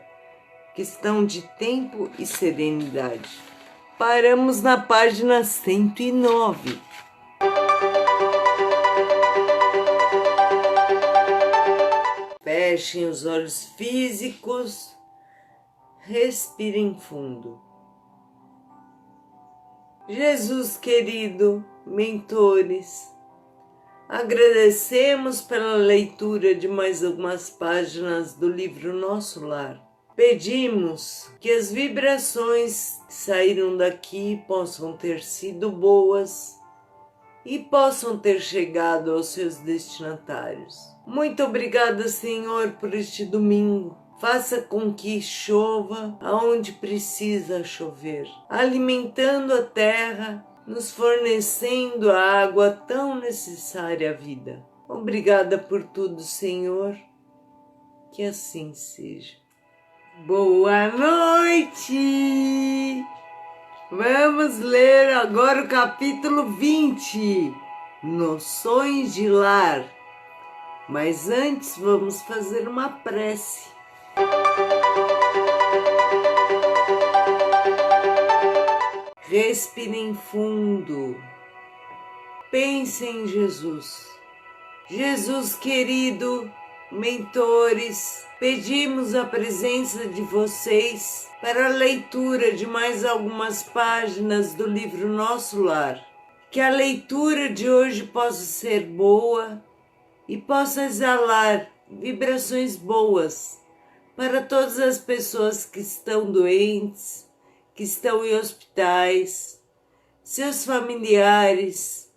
S1: Questão de tempo e serenidade. Paramos na página 109. Fechem os olhos físicos, respirem fundo. Jesus querido, mentores, agradecemos pela leitura de mais algumas páginas do livro Nosso Lar. Pedimos que as vibrações que saíram daqui possam ter sido boas e possam ter chegado aos seus destinatários. Muito obrigada, Senhor, por este domingo. Faça com que chova aonde precisa chover, alimentando a terra, nos fornecendo a água tão necessária à vida. Obrigada por tudo, Senhor. Que assim seja. Boa noite! Vamos ler agora o capítulo 20, Noções de Lar. Mas antes vamos fazer uma prece. Respirem fundo. Pense em Jesus. Jesus querido, mentores, pedimos a presença de vocês para a leitura de mais algumas páginas do livro Nosso Lar. Que a leitura de hoje possa ser boa e possa exalar vibrações boas para todas as pessoas que estão doentes, que estão em hospitais, seus familiares,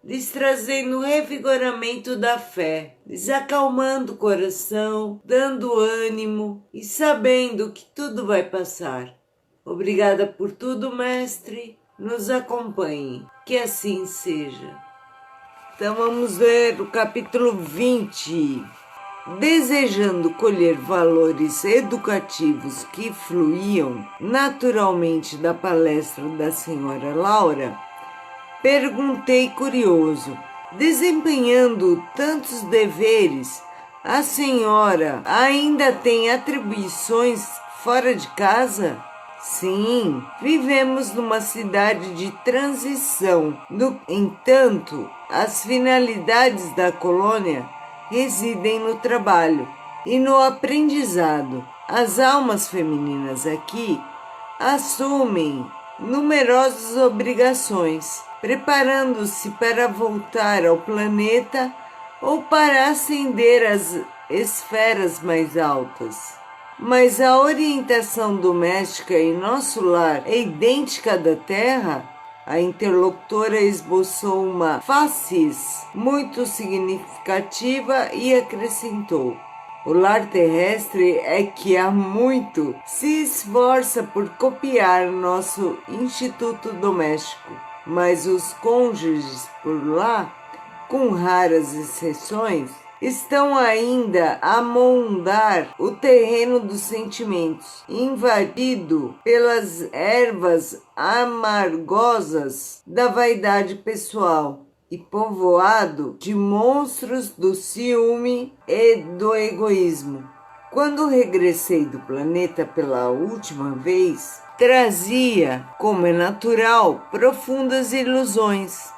S1: lhes trazendo o revigoramento da fé, lhes acalmando o coração, dando ânimo e sabendo que tudo vai passar. Obrigada por tudo, Mestre, nos acompanhe, que assim seja. Então vamos ler o capítulo 20. Desejando colher valores educativos que fluíam naturalmente da palestra da senhora Laura, perguntei curioso: desempenhando tantos deveres, a senhora ainda tem atribuições fora de casa? Sim, vivemos numa cidade de transição. No entanto, as finalidades da colônia residem no trabalho e no aprendizado. As almas femininas aqui assumem numerosas obrigações, preparando-se para voltar ao planeta ou para ascender às esferas mais altas. Mas a orientação doméstica em nosso lar é idêntica à da Terra? A interlocutora esboçou uma faces muito significativa e acrescentou: o lar terrestre é que há muito se esforça por copiar nosso instituto doméstico, mas os cônjuges por lá, com raras exceções, estão ainda a mondar o terreno dos sentimentos, invadido pelas ervas amargosas da vaidade pessoal e povoado de monstros do ciúme e do egoísmo. Quando regressei do planeta pela última vez, trazia, como é natural, profundas ilusões.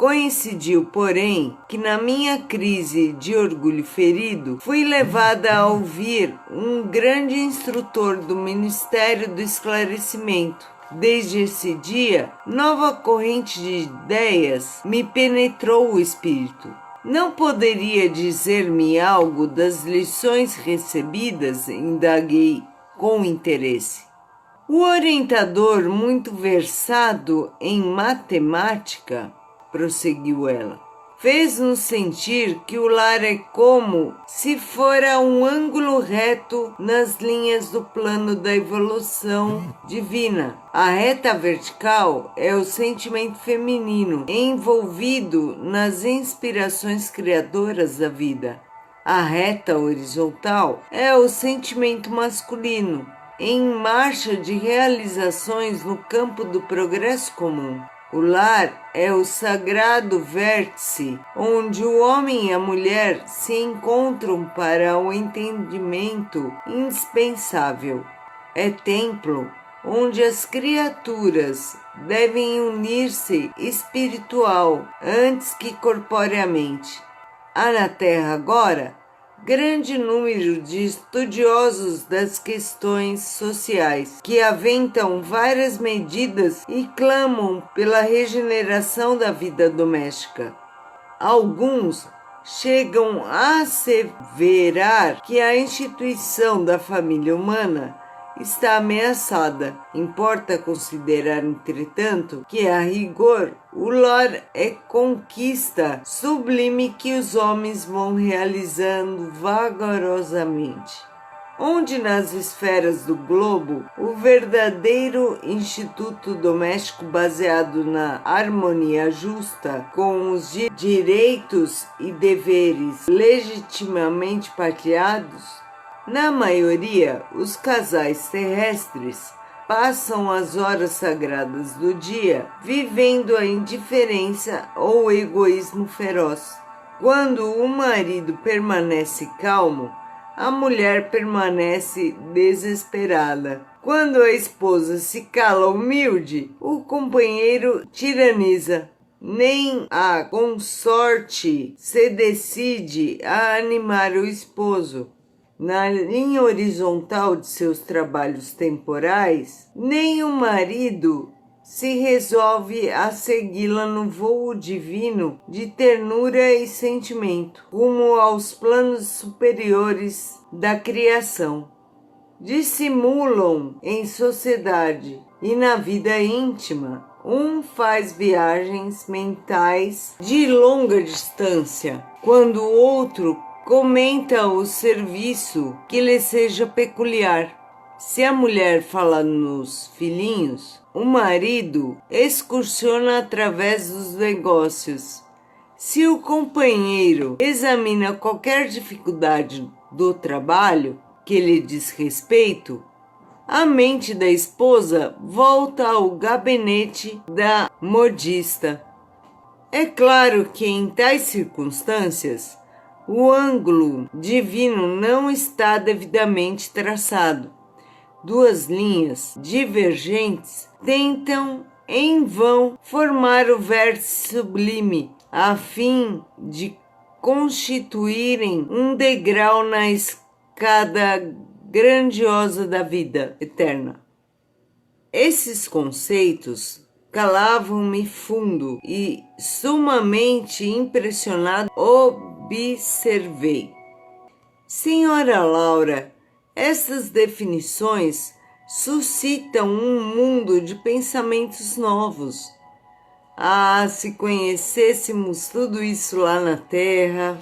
S1: Coincidiu, porém, que na minha crise de orgulho ferido, fui levada a ouvir um grande instrutor do Ministério do Esclarecimento. Desde esse dia, nova corrente de ideias me penetrou o espírito. Não poderia dizer-me algo das lições recebidas? Indaguei com interesse. O orientador, muito versado em matemática, prosseguiu ela, fez-nos sentir que o lar é como se fora um ângulo reto nas linhas do plano da evolução divina. A reta vertical é o sentimento feminino envolvido nas inspirações criadoras da vida. A reta horizontal é o sentimento masculino em marcha de realizações no campo do progresso comum. O lar é o sagrado vértice onde o homem e a mulher se encontram para o entendimento indispensável. É templo onde as criaturas devem unir-se espiritual antes que corporeamente. Há na Terra agora grande número de estudiosos das questões sociais que aventam várias medidas e clamam pela regeneração da vida doméstica. Alguns chegam a asseverar que a instituição da família humana está ameaçada. Importa considerar, entretanto, que a rigor o lar é conquista sublime que os homens vão realizando vagarosamente. onde nas esferas do globo o verdadeiro instituto doméstico baseado na harmonia justa com os direitos e deveres legitimamente partilhados, na maioria os casais terrestres passam as horas sagradas do dia vivendo a indiferença ou o egoísmo feroz. Quando o marido permanece calmo, a mulher permanece desesperada. Quando a esposa se cala humilde, o companheiro tiraniza. Nem a consorte se decide a animar o esposo. Na linha horizontal de seus trabalhos temporais, nem o marido se resolve a segui-la no voo divino de ternura e sentimento, rumo aos planos superiores da criação. Dissimulam em sociedade e na vida íntima. Um faz viagens mentais de longa distância, quando o outro comenta o serviço que lhe seja peculiar. Se a mulher fala nos filhinhos, o marido excursiona através dos negócios. Se o companheiro examina qualquer dificuldade do trabalho que lhe diz respeito, a mente da esposa volta ao gabinete da modista. É claro que em tais circunstâncias, o ângulo divino não está devidamente traçado. Duas linhas divergentes tentam em vão formar o vértice sublime, a fim de constituírem um degrau na escada grandiosa da vida eterna. Esses conceitos calavam-me fundo e, sumamente impressionado, observei. Senhora Laura, essas definições suscitam um mundo de pensamentos novos. Ah, se conhecêssemos tudo isso lá na Terra!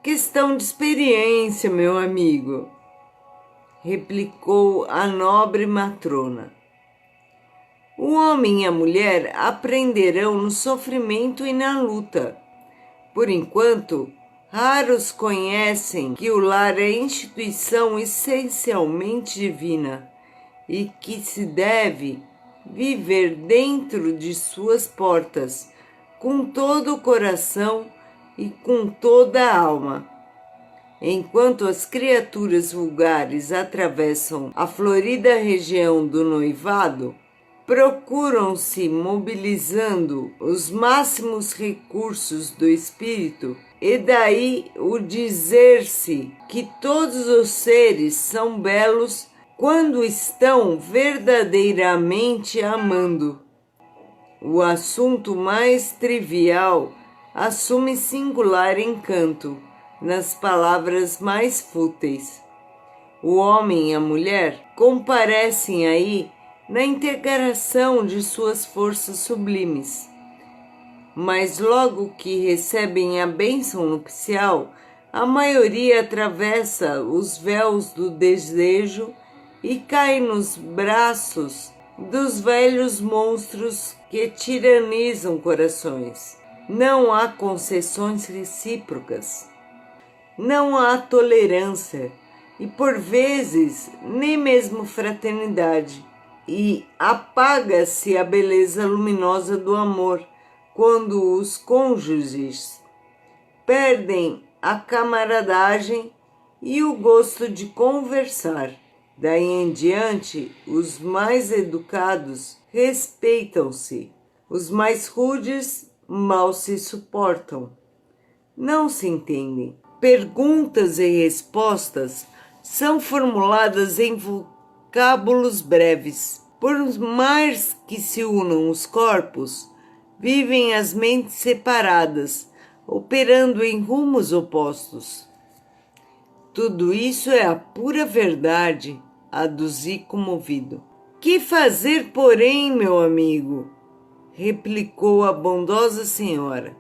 S1: Questão de experiência, meu amigo, replicou a nobre matrona. O homem e a mulher aprenderão no sofrimento e na luta. Por enquanto, raros conhecem que o lar é instituição essencialmente divina e que se deve viver dentro de suas portas, com todo o coração e com toda a alma. Enquanto as criaturas vulgares atravessam a florida região do noivado, procuram-se mobilizando os máximos recursos do espírito, e daí o dizer-se que todos os seres são belos quando estão verdadeiramente amando. O assunto mais trivial assume singular encanto nas palavras mais fúteis. O homem e a mulher comparecem aí na integração de suas forças sublimes. Mas logo que recebem a bênção nupcial, a maioria atravessa os véus do desejo e cai nos braços dos velhos monstros que tiranizam corações. Não há concessões recíprocas, não há tolerância e, por vezes, nem mesmo fraternidade. E apaga-se a beleza luminosa do amor quando os cônjuges perdem a camaradagem e o gosto de conversar. Daí em diante, os mais educados respeitam-se, os mais rudes mal se suportam. Não se entendem. Perguntas e respostas são formuladas em vocábulos breves. Por mais que se unam os corpos, vivem as mentes separadas, operando em rumos opostos. Tudo isso é a pura verdade, aduzi comovido. Que fazer, porém, meu amigo? Replicou a bondosa senhora.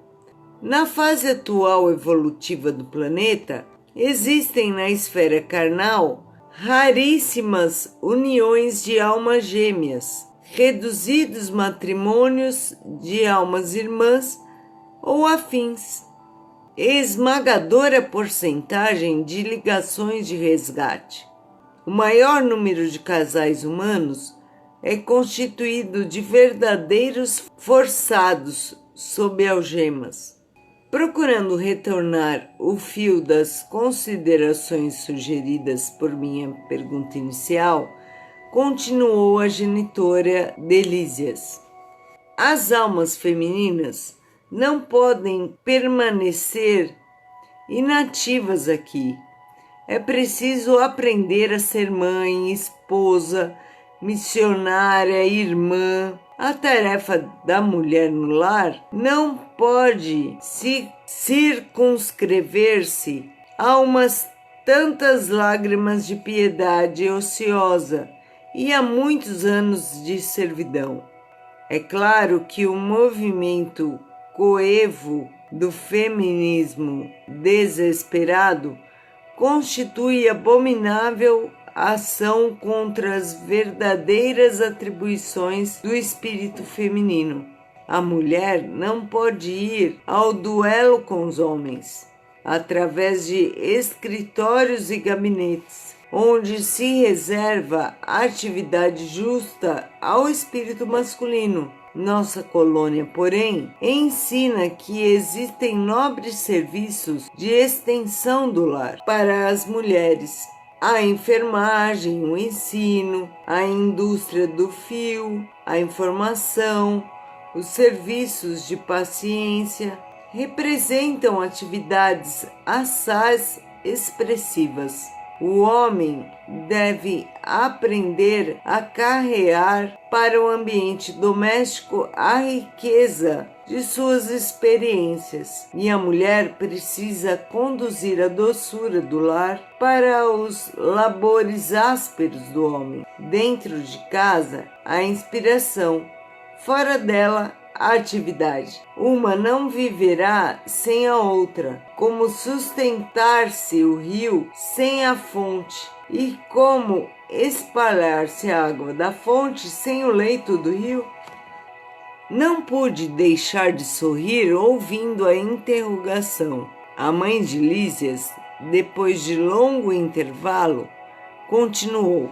S1: Na fase atual evolutiva do planeta, existem na esfera carnal raríssimas uniões de almas gêmeas, reduzidos matrimônios de almas irmãs ou afins, esmagadora porcentagem de ligações de resgate. O maior número de casais humanos é constituído de verdadeiros forçados sob algemas. Procurando retornar o fio das considerações sugeridas por minha pergunta inicial, continuou a genitora Delísias. As almas femininas não podem permanecer inativas aqui. É preciso aprender a ser mãe, esposa, missionária, irmã. A tarefa da mulher no lar não pode circunscrever-se a umas tantas lágrimas de piedade ociosa e a muitos anos de servidão. É claro que o movimento coevo do feminismo desesperado constitui abominável ação contra as verdadeiras atribuições do espírito feminino. A mulher não pode ir ao duelo com os homens, através de escritórios e gabinetes, onde se reserva atividade justa ao espírito masculino. Nossa colônia, porém, ensina que existem nobres serviços de extensão do lar para as mulheres. A enfermagem, o ensino, a indústria do fio, a informação, os serviços de paciência representam atividades assaz expressivas. O homem deve aprender a carrear para o ambiente doméstico a riqueza de suas experiências, e a mulher precisa conduzir a doçura do lar para os labores ásperos do homem. Dentro de casa, a inspiração, fora dela, a atividade. Uma não viverá sem a outra, como sustentar-se o rio sem a fonte, e como espalhar-se a água da fonte sem o leito do rio. Não pude deixar de sorrir ouvindo a interrogação. A mãe de Lísias, depois de longo intervalo, continuou: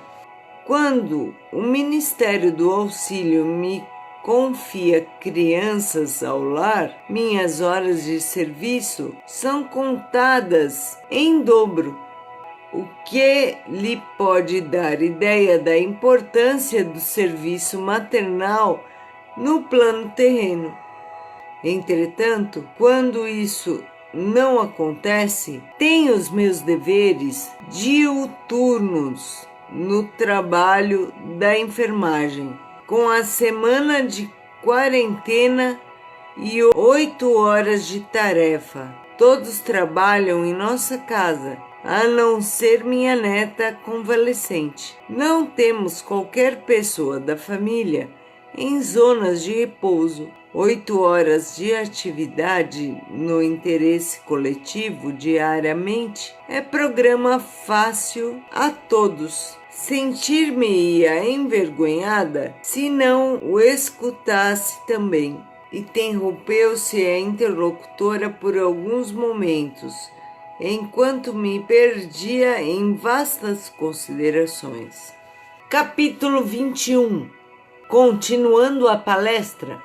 S1: quando o Ministério do Auxílio me confia crianças ao lar, minhas horas de serviço são contadas em dobro, o que lhe pode dar ideia da importância do serviço maternal no plano terreno. Entretanto, quando isso não acontece, tenho os meus deveres diuturnos no trabalho da enfermagem, com a semana de quarentena e 8 horas de tarefa. Todos trabalham em nossa casa, a não ser minha neta convalescente. Não temos qualquer pessoa da família em zonas de repouso. 8 horas de atividade no interesse coletivo diariamente é programa fácil a todos. Sentir-me-ia envergonhada se não o escutasse também. Interrompeu-se a interlocutora por alguns momentos, enquanto me perdia em vastas considerações. Capítulo 21. Continuando a palestra.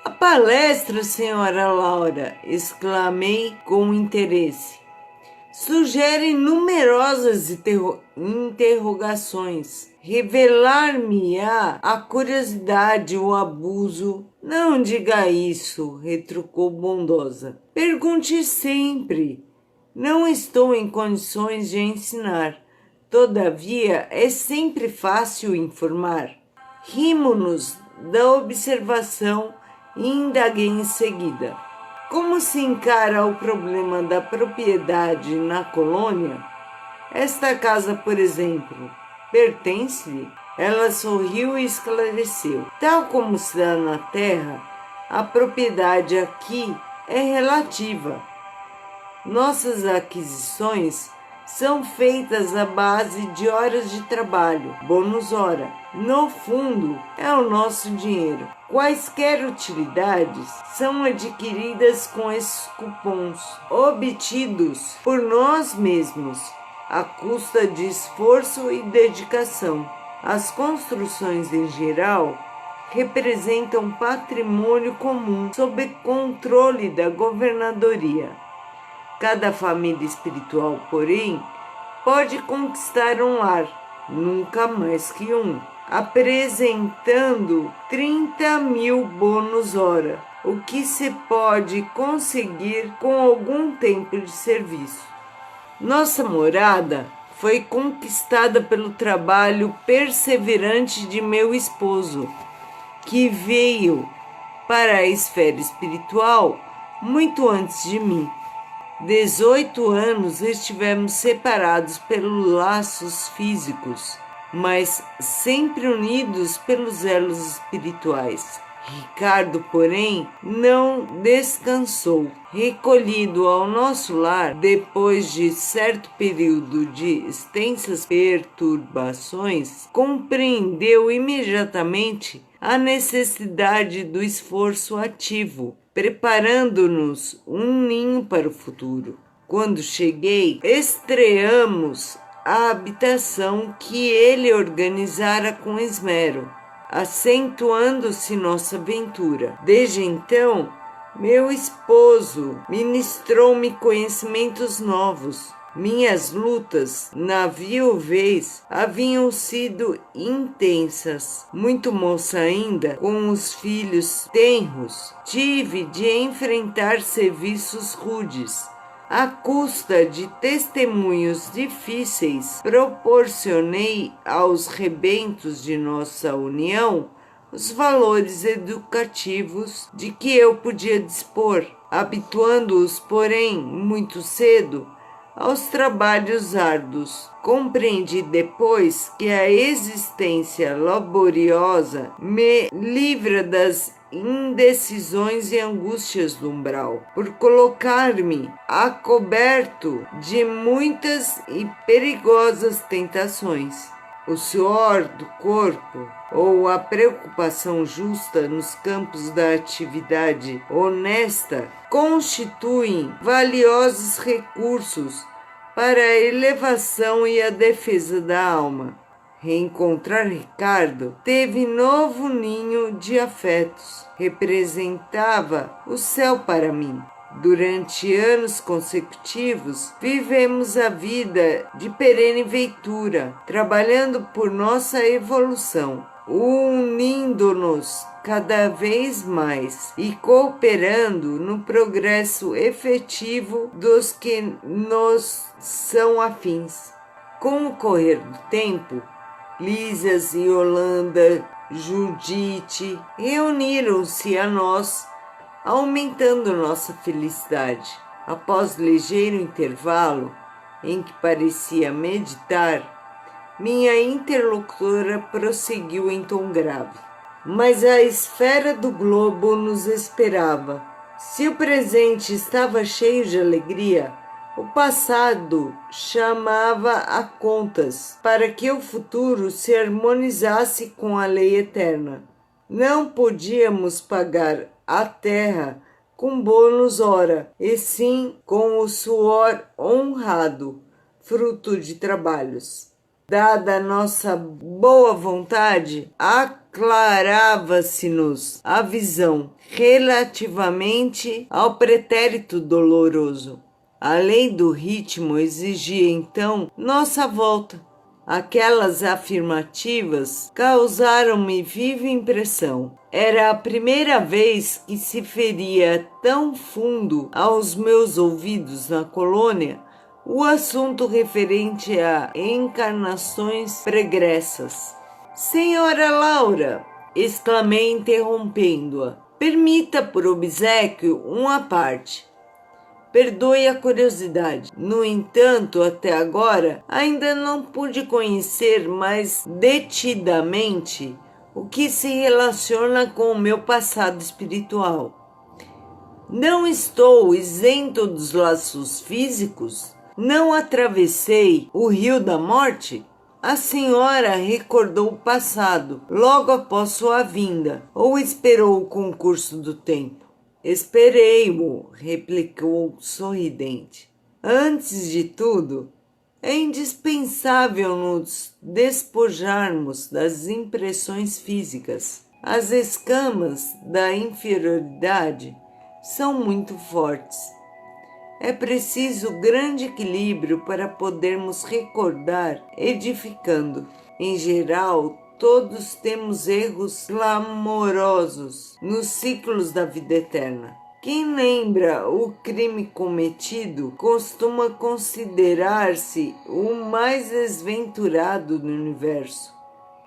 S1: A palestra, senhora Laura, exclamei com interesse. Sugere numerosas interrogações. Revelar-me-á a curiosidade, o abuso. Não diga isso, retrucou bondosa. Pergunte sempre. Não estou em condições de ensinar. Todavia, é sempre fácil informar. Rimo-nos da observação e indaguei em seguida. Como se encara o problema da propriedade na colônia? Esta casa, por exemplo, pertence-lhe? Ela sorriu e esclareceu. Tal como se dá na terra, a propriedade aqui é relativa. Nossas aquisições são feitas à base de horas de trabalho, bônus hora. No fundo, é o nosso dinheiro. Quaisquer utilidades são adquiridas com esses cupons, obtidos por nós mesmos, à custa de esforço e dedicação. As construções em geral representam patrimônio comum sob controle da governadoria. Cada família espiritual, porém, pode conquistar um lar, nunca mais que um, apresentando 30.000 bônus hora, o que se pode conseguir com algum tempo de serviço. Nossa morada foi conquistada pelo trabalho perseverante de meu esposo, que veio para a esfera espiritual muito antes de mim. 18 anos estivemos separados pelos laços físicos, mas sempre unidos pelos elos espirituais. Ricardo, porém, não descansou. Recolhido ao nosso lar, depois de certo período de extensas perturbações, compreendeu imediatamente a necessidade do esforço ativo, preparando-nos um ninho para o futuro. Quando cheguei, estreamos a habitação que ele organizara com esmero, acentuando-se nossa aventura. Desde então, meu esposo ministrou-me conhecimentos novos. Minhas lutas na viuvez haviam sido intensas. Muito moça ainda, com os filhos tenros, tive de enfrentar serviços rudes. À custa de testemunhos difíceis, proporcionei aos rebentos de nossa união os valores educativos de que eu podia dispor, habituando-os, porém, muito cedo, aos trabalhos árduos. Compreendi depois que a existência laboriosa me livra das indecisões e angústias do umbral, por colocar-me a coberto de muitas e perigosas tentações. O suor do corpo ou a preocupação justa nos campos da atividade honesta constituem valiosos recursos para a elevação e a defesa da alma. Reencontrar Ricardo teve novo ninho de afetos. Representava o céu para mim. Durante anos consecutivos, vivemos a vida de perene ventura, trabalhando por nossa evolução, unindo-nos cada vez mais e cooperando no progresso efetivo dos que nos são afins. Com o correr do tempo, Lísias e Yolanda, Judite reuniram-se a nós, aumentando nossa felicidade. Após ligeiro intervalo, em que parecia meditar, minha interlocutora prosseguiu em tom grave. Mas a esfera do globo nos esperava. Se o presente estava cheio de alegria, o passado chamava a contas para que o futuro se harmonizasse com a lei eterna. Não podíamos pagar a terra com bônus hora, e sim com o suor honrado, fruto de trabalhos. Dada a nossa boa vontade, aclarava-se-nos a visão relativamente ao pretérito doloroso. A lei do ritmo exigia então nossa volta. Aquelas afirmativas causaram-me viva impressão. Era a primeira vez que se feria tão fundo aos meus ouvidos na colônia o assunto referente a encarnações pregressas. Senhora Laura, exclamei interrompendo-a, permita por obséquio uma parte. Perdoe a curiosidade. No entanto, até agora, ainda não pude conhecer mais detidamente o que se relaciona com o meu passado espiritual. Não estou isento dos laços físicos? Não atravessei o rio da morte? A senhora recordou o passado, logo após sua vinda, ou esperou o concurso do tempo? Esperei-o, replicou sorridente. Antes de tudo, é indispensável nos despojarmos das impressões físicas. As escamas da inferioridade são muito fortes. É preciso grande equilíbrio para podermos recordar edificando. Em geral, todos temos erros clamorosos nos ciclos da vida eterna. Quem lembra o crime cometido costuma considerar-se o mais desventurado do universo.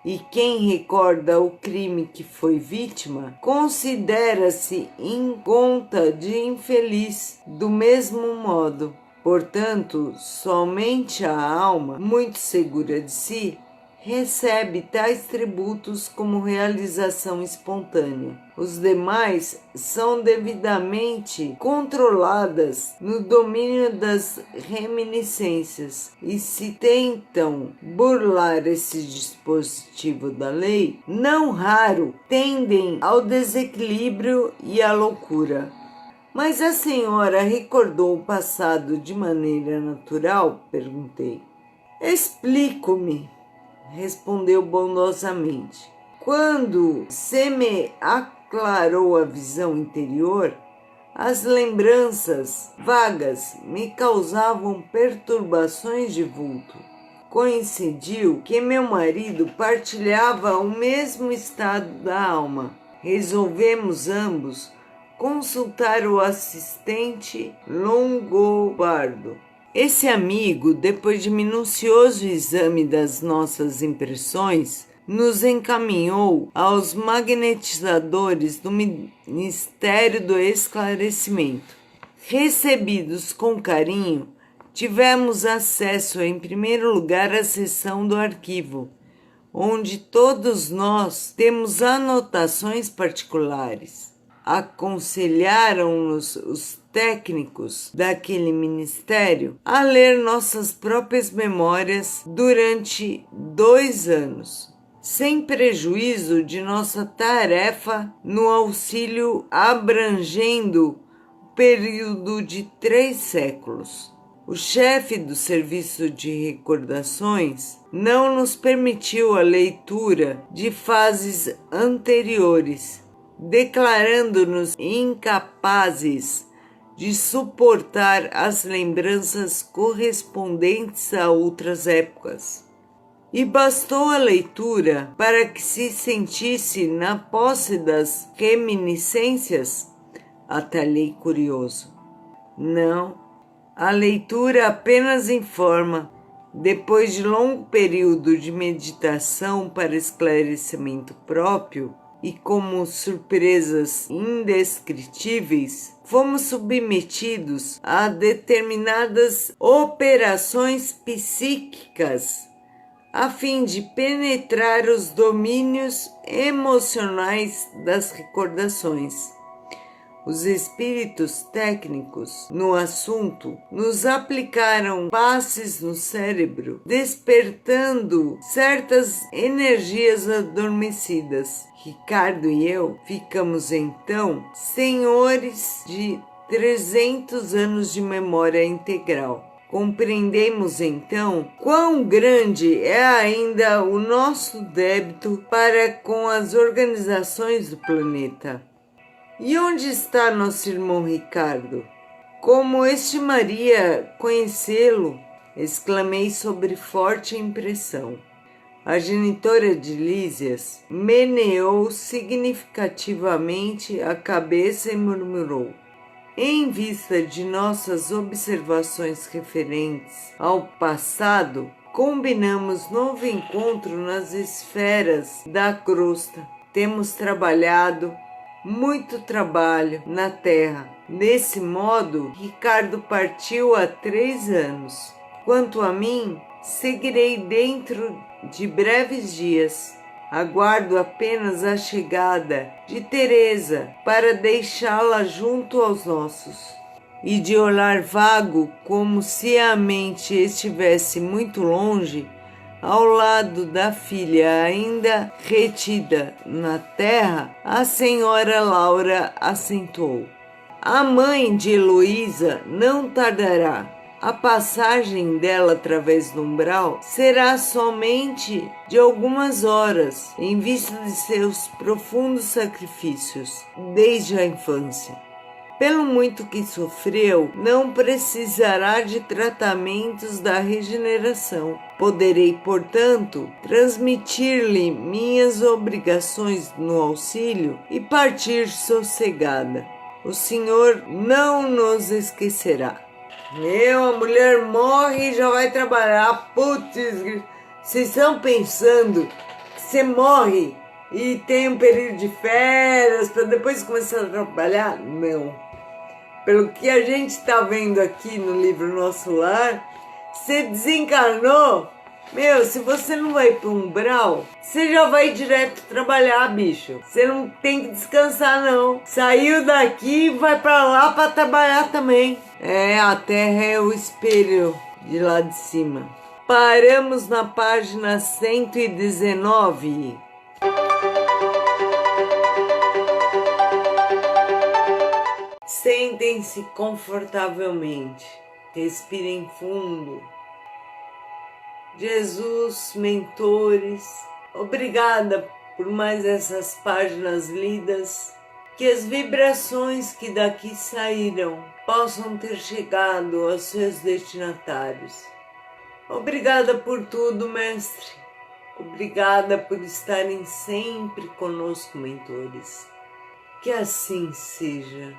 S1: E quem recorda o crime que foi vítima, considera-se em conta de infeliz, do mesmo modo. Portanto, somente a alma, muito segura de si, recebe tais tributos como realização espontânea. Os demais são devidamente controladas no domínio das reminiscências e se tentam burlar esse dispositivo da lei, não raro tendem ao desequilíbrio e à loucura. Mas a senhora recordou o passado de maneira natural? Perguntei. Explico-me, respondeu bondosamente. Quando se me aclarou a visão interior, as lembranças vagas me causavam perturbações de vulto. Coincidiu que meu marido partilhava o mesmo estado da alma. Resolvemos ambos consultar o assistente longobardo. Esse amigo, depois de minucioso exame das nossas impressões, nos encaminhou aos magnetizadores do Ministério do Esclarecimento. Recebidos com carinho, tivemos acesso, em primeiro lugar, à seção do arquivo, onde todos nós temos anotações particulares. Aconselharam-nos os técnicos daquele ministério a ler nossas próprias memórias durante 2 anos, sem prejuízo de nossa tarefa no auxílio abrangendo o período de 3 séculos. O chefe do serviço de recordações não nos permitiu a leitura de fases anteriores, declarando-nos incapazes de suportar as lembranças correspondentes a outras épocas. E bastou a leitura para que se sentisse na posse das reminiscências? Atalhei curioso. Não, a leitura apenas informa. Depois de longo período de meditação para esclarecimento próprio, e como surpresas indescritíveis, fomos submetidos a determinadas operações psíquicas a fim de penetrar os domínios emocionais das recordações. Os espíritos técnicos no assunto nos aplicaram passes no cérebro, despertando certas energias adormecidas. Ricardo e eu ficamos então senhores de 300 anos de memória integral. Compreendemos então quão grande é ainda o nosso débito para com as organizações do planeta. E onde está nosso irmão Ricardo? Como estimaria conhecê-lo? Exclamei sobre forte impressão. A genitora de Lísias meneou significativamente a cabeça e murmurou: em vista de nossas observações referentes ao passado, combinamos novo encontro nas esferas da crosta. Temos trabalhado, muito trabalho, na Terra. Desse modo, Ricardo partiu há 3 anos. Quanto a mim, seguirei dentro de breves dias. Aguardo apenas a chegada de Teresa para deixá-la junto aos nossos. e de olhar vago, como se a mente estivesse muito longe, ao lado da filha ainda retida na terra, a senhora Laura assentou. A mãe de Heloísa não tardará. A passagem dela através do umbral será somente de algumas horas, em vista de seus profundos sacrifícios desde a infância. Pelo muito que sofreu, não precisará de tratamentos da regeneração. Poderei, portanto, transmitir-lhe minhas obrigações no auxílio e partir sossegada. O Senhor não nos esquecerá. A mulher morre e já vai trabalhar. Putz, vocês estão pensando que você morre e tem um período de férias para depois começar a trabalhar? Não. Pelo que a gente está vendo aqui no livro Nosso Lar, você desencarnou. Se você não vai para o umbral, você já vai direto trabalhar, bicho. Você não tem que descansar, não. Saiu daqui e vai para lá para trabalhar também. A Terra é o espelho de lá de cima. Paramos na página 119. Sentem-se confortavelmente, respirem fundo. Jesus, mentores, obrigada por mais essas páginas lidas, que as vibrações que daqui saíram possam ter chegado aos seus destinatários. Obrigada por tudo, mestre. Obrigada por estarem sempre conosco, mentores. Que assim seja.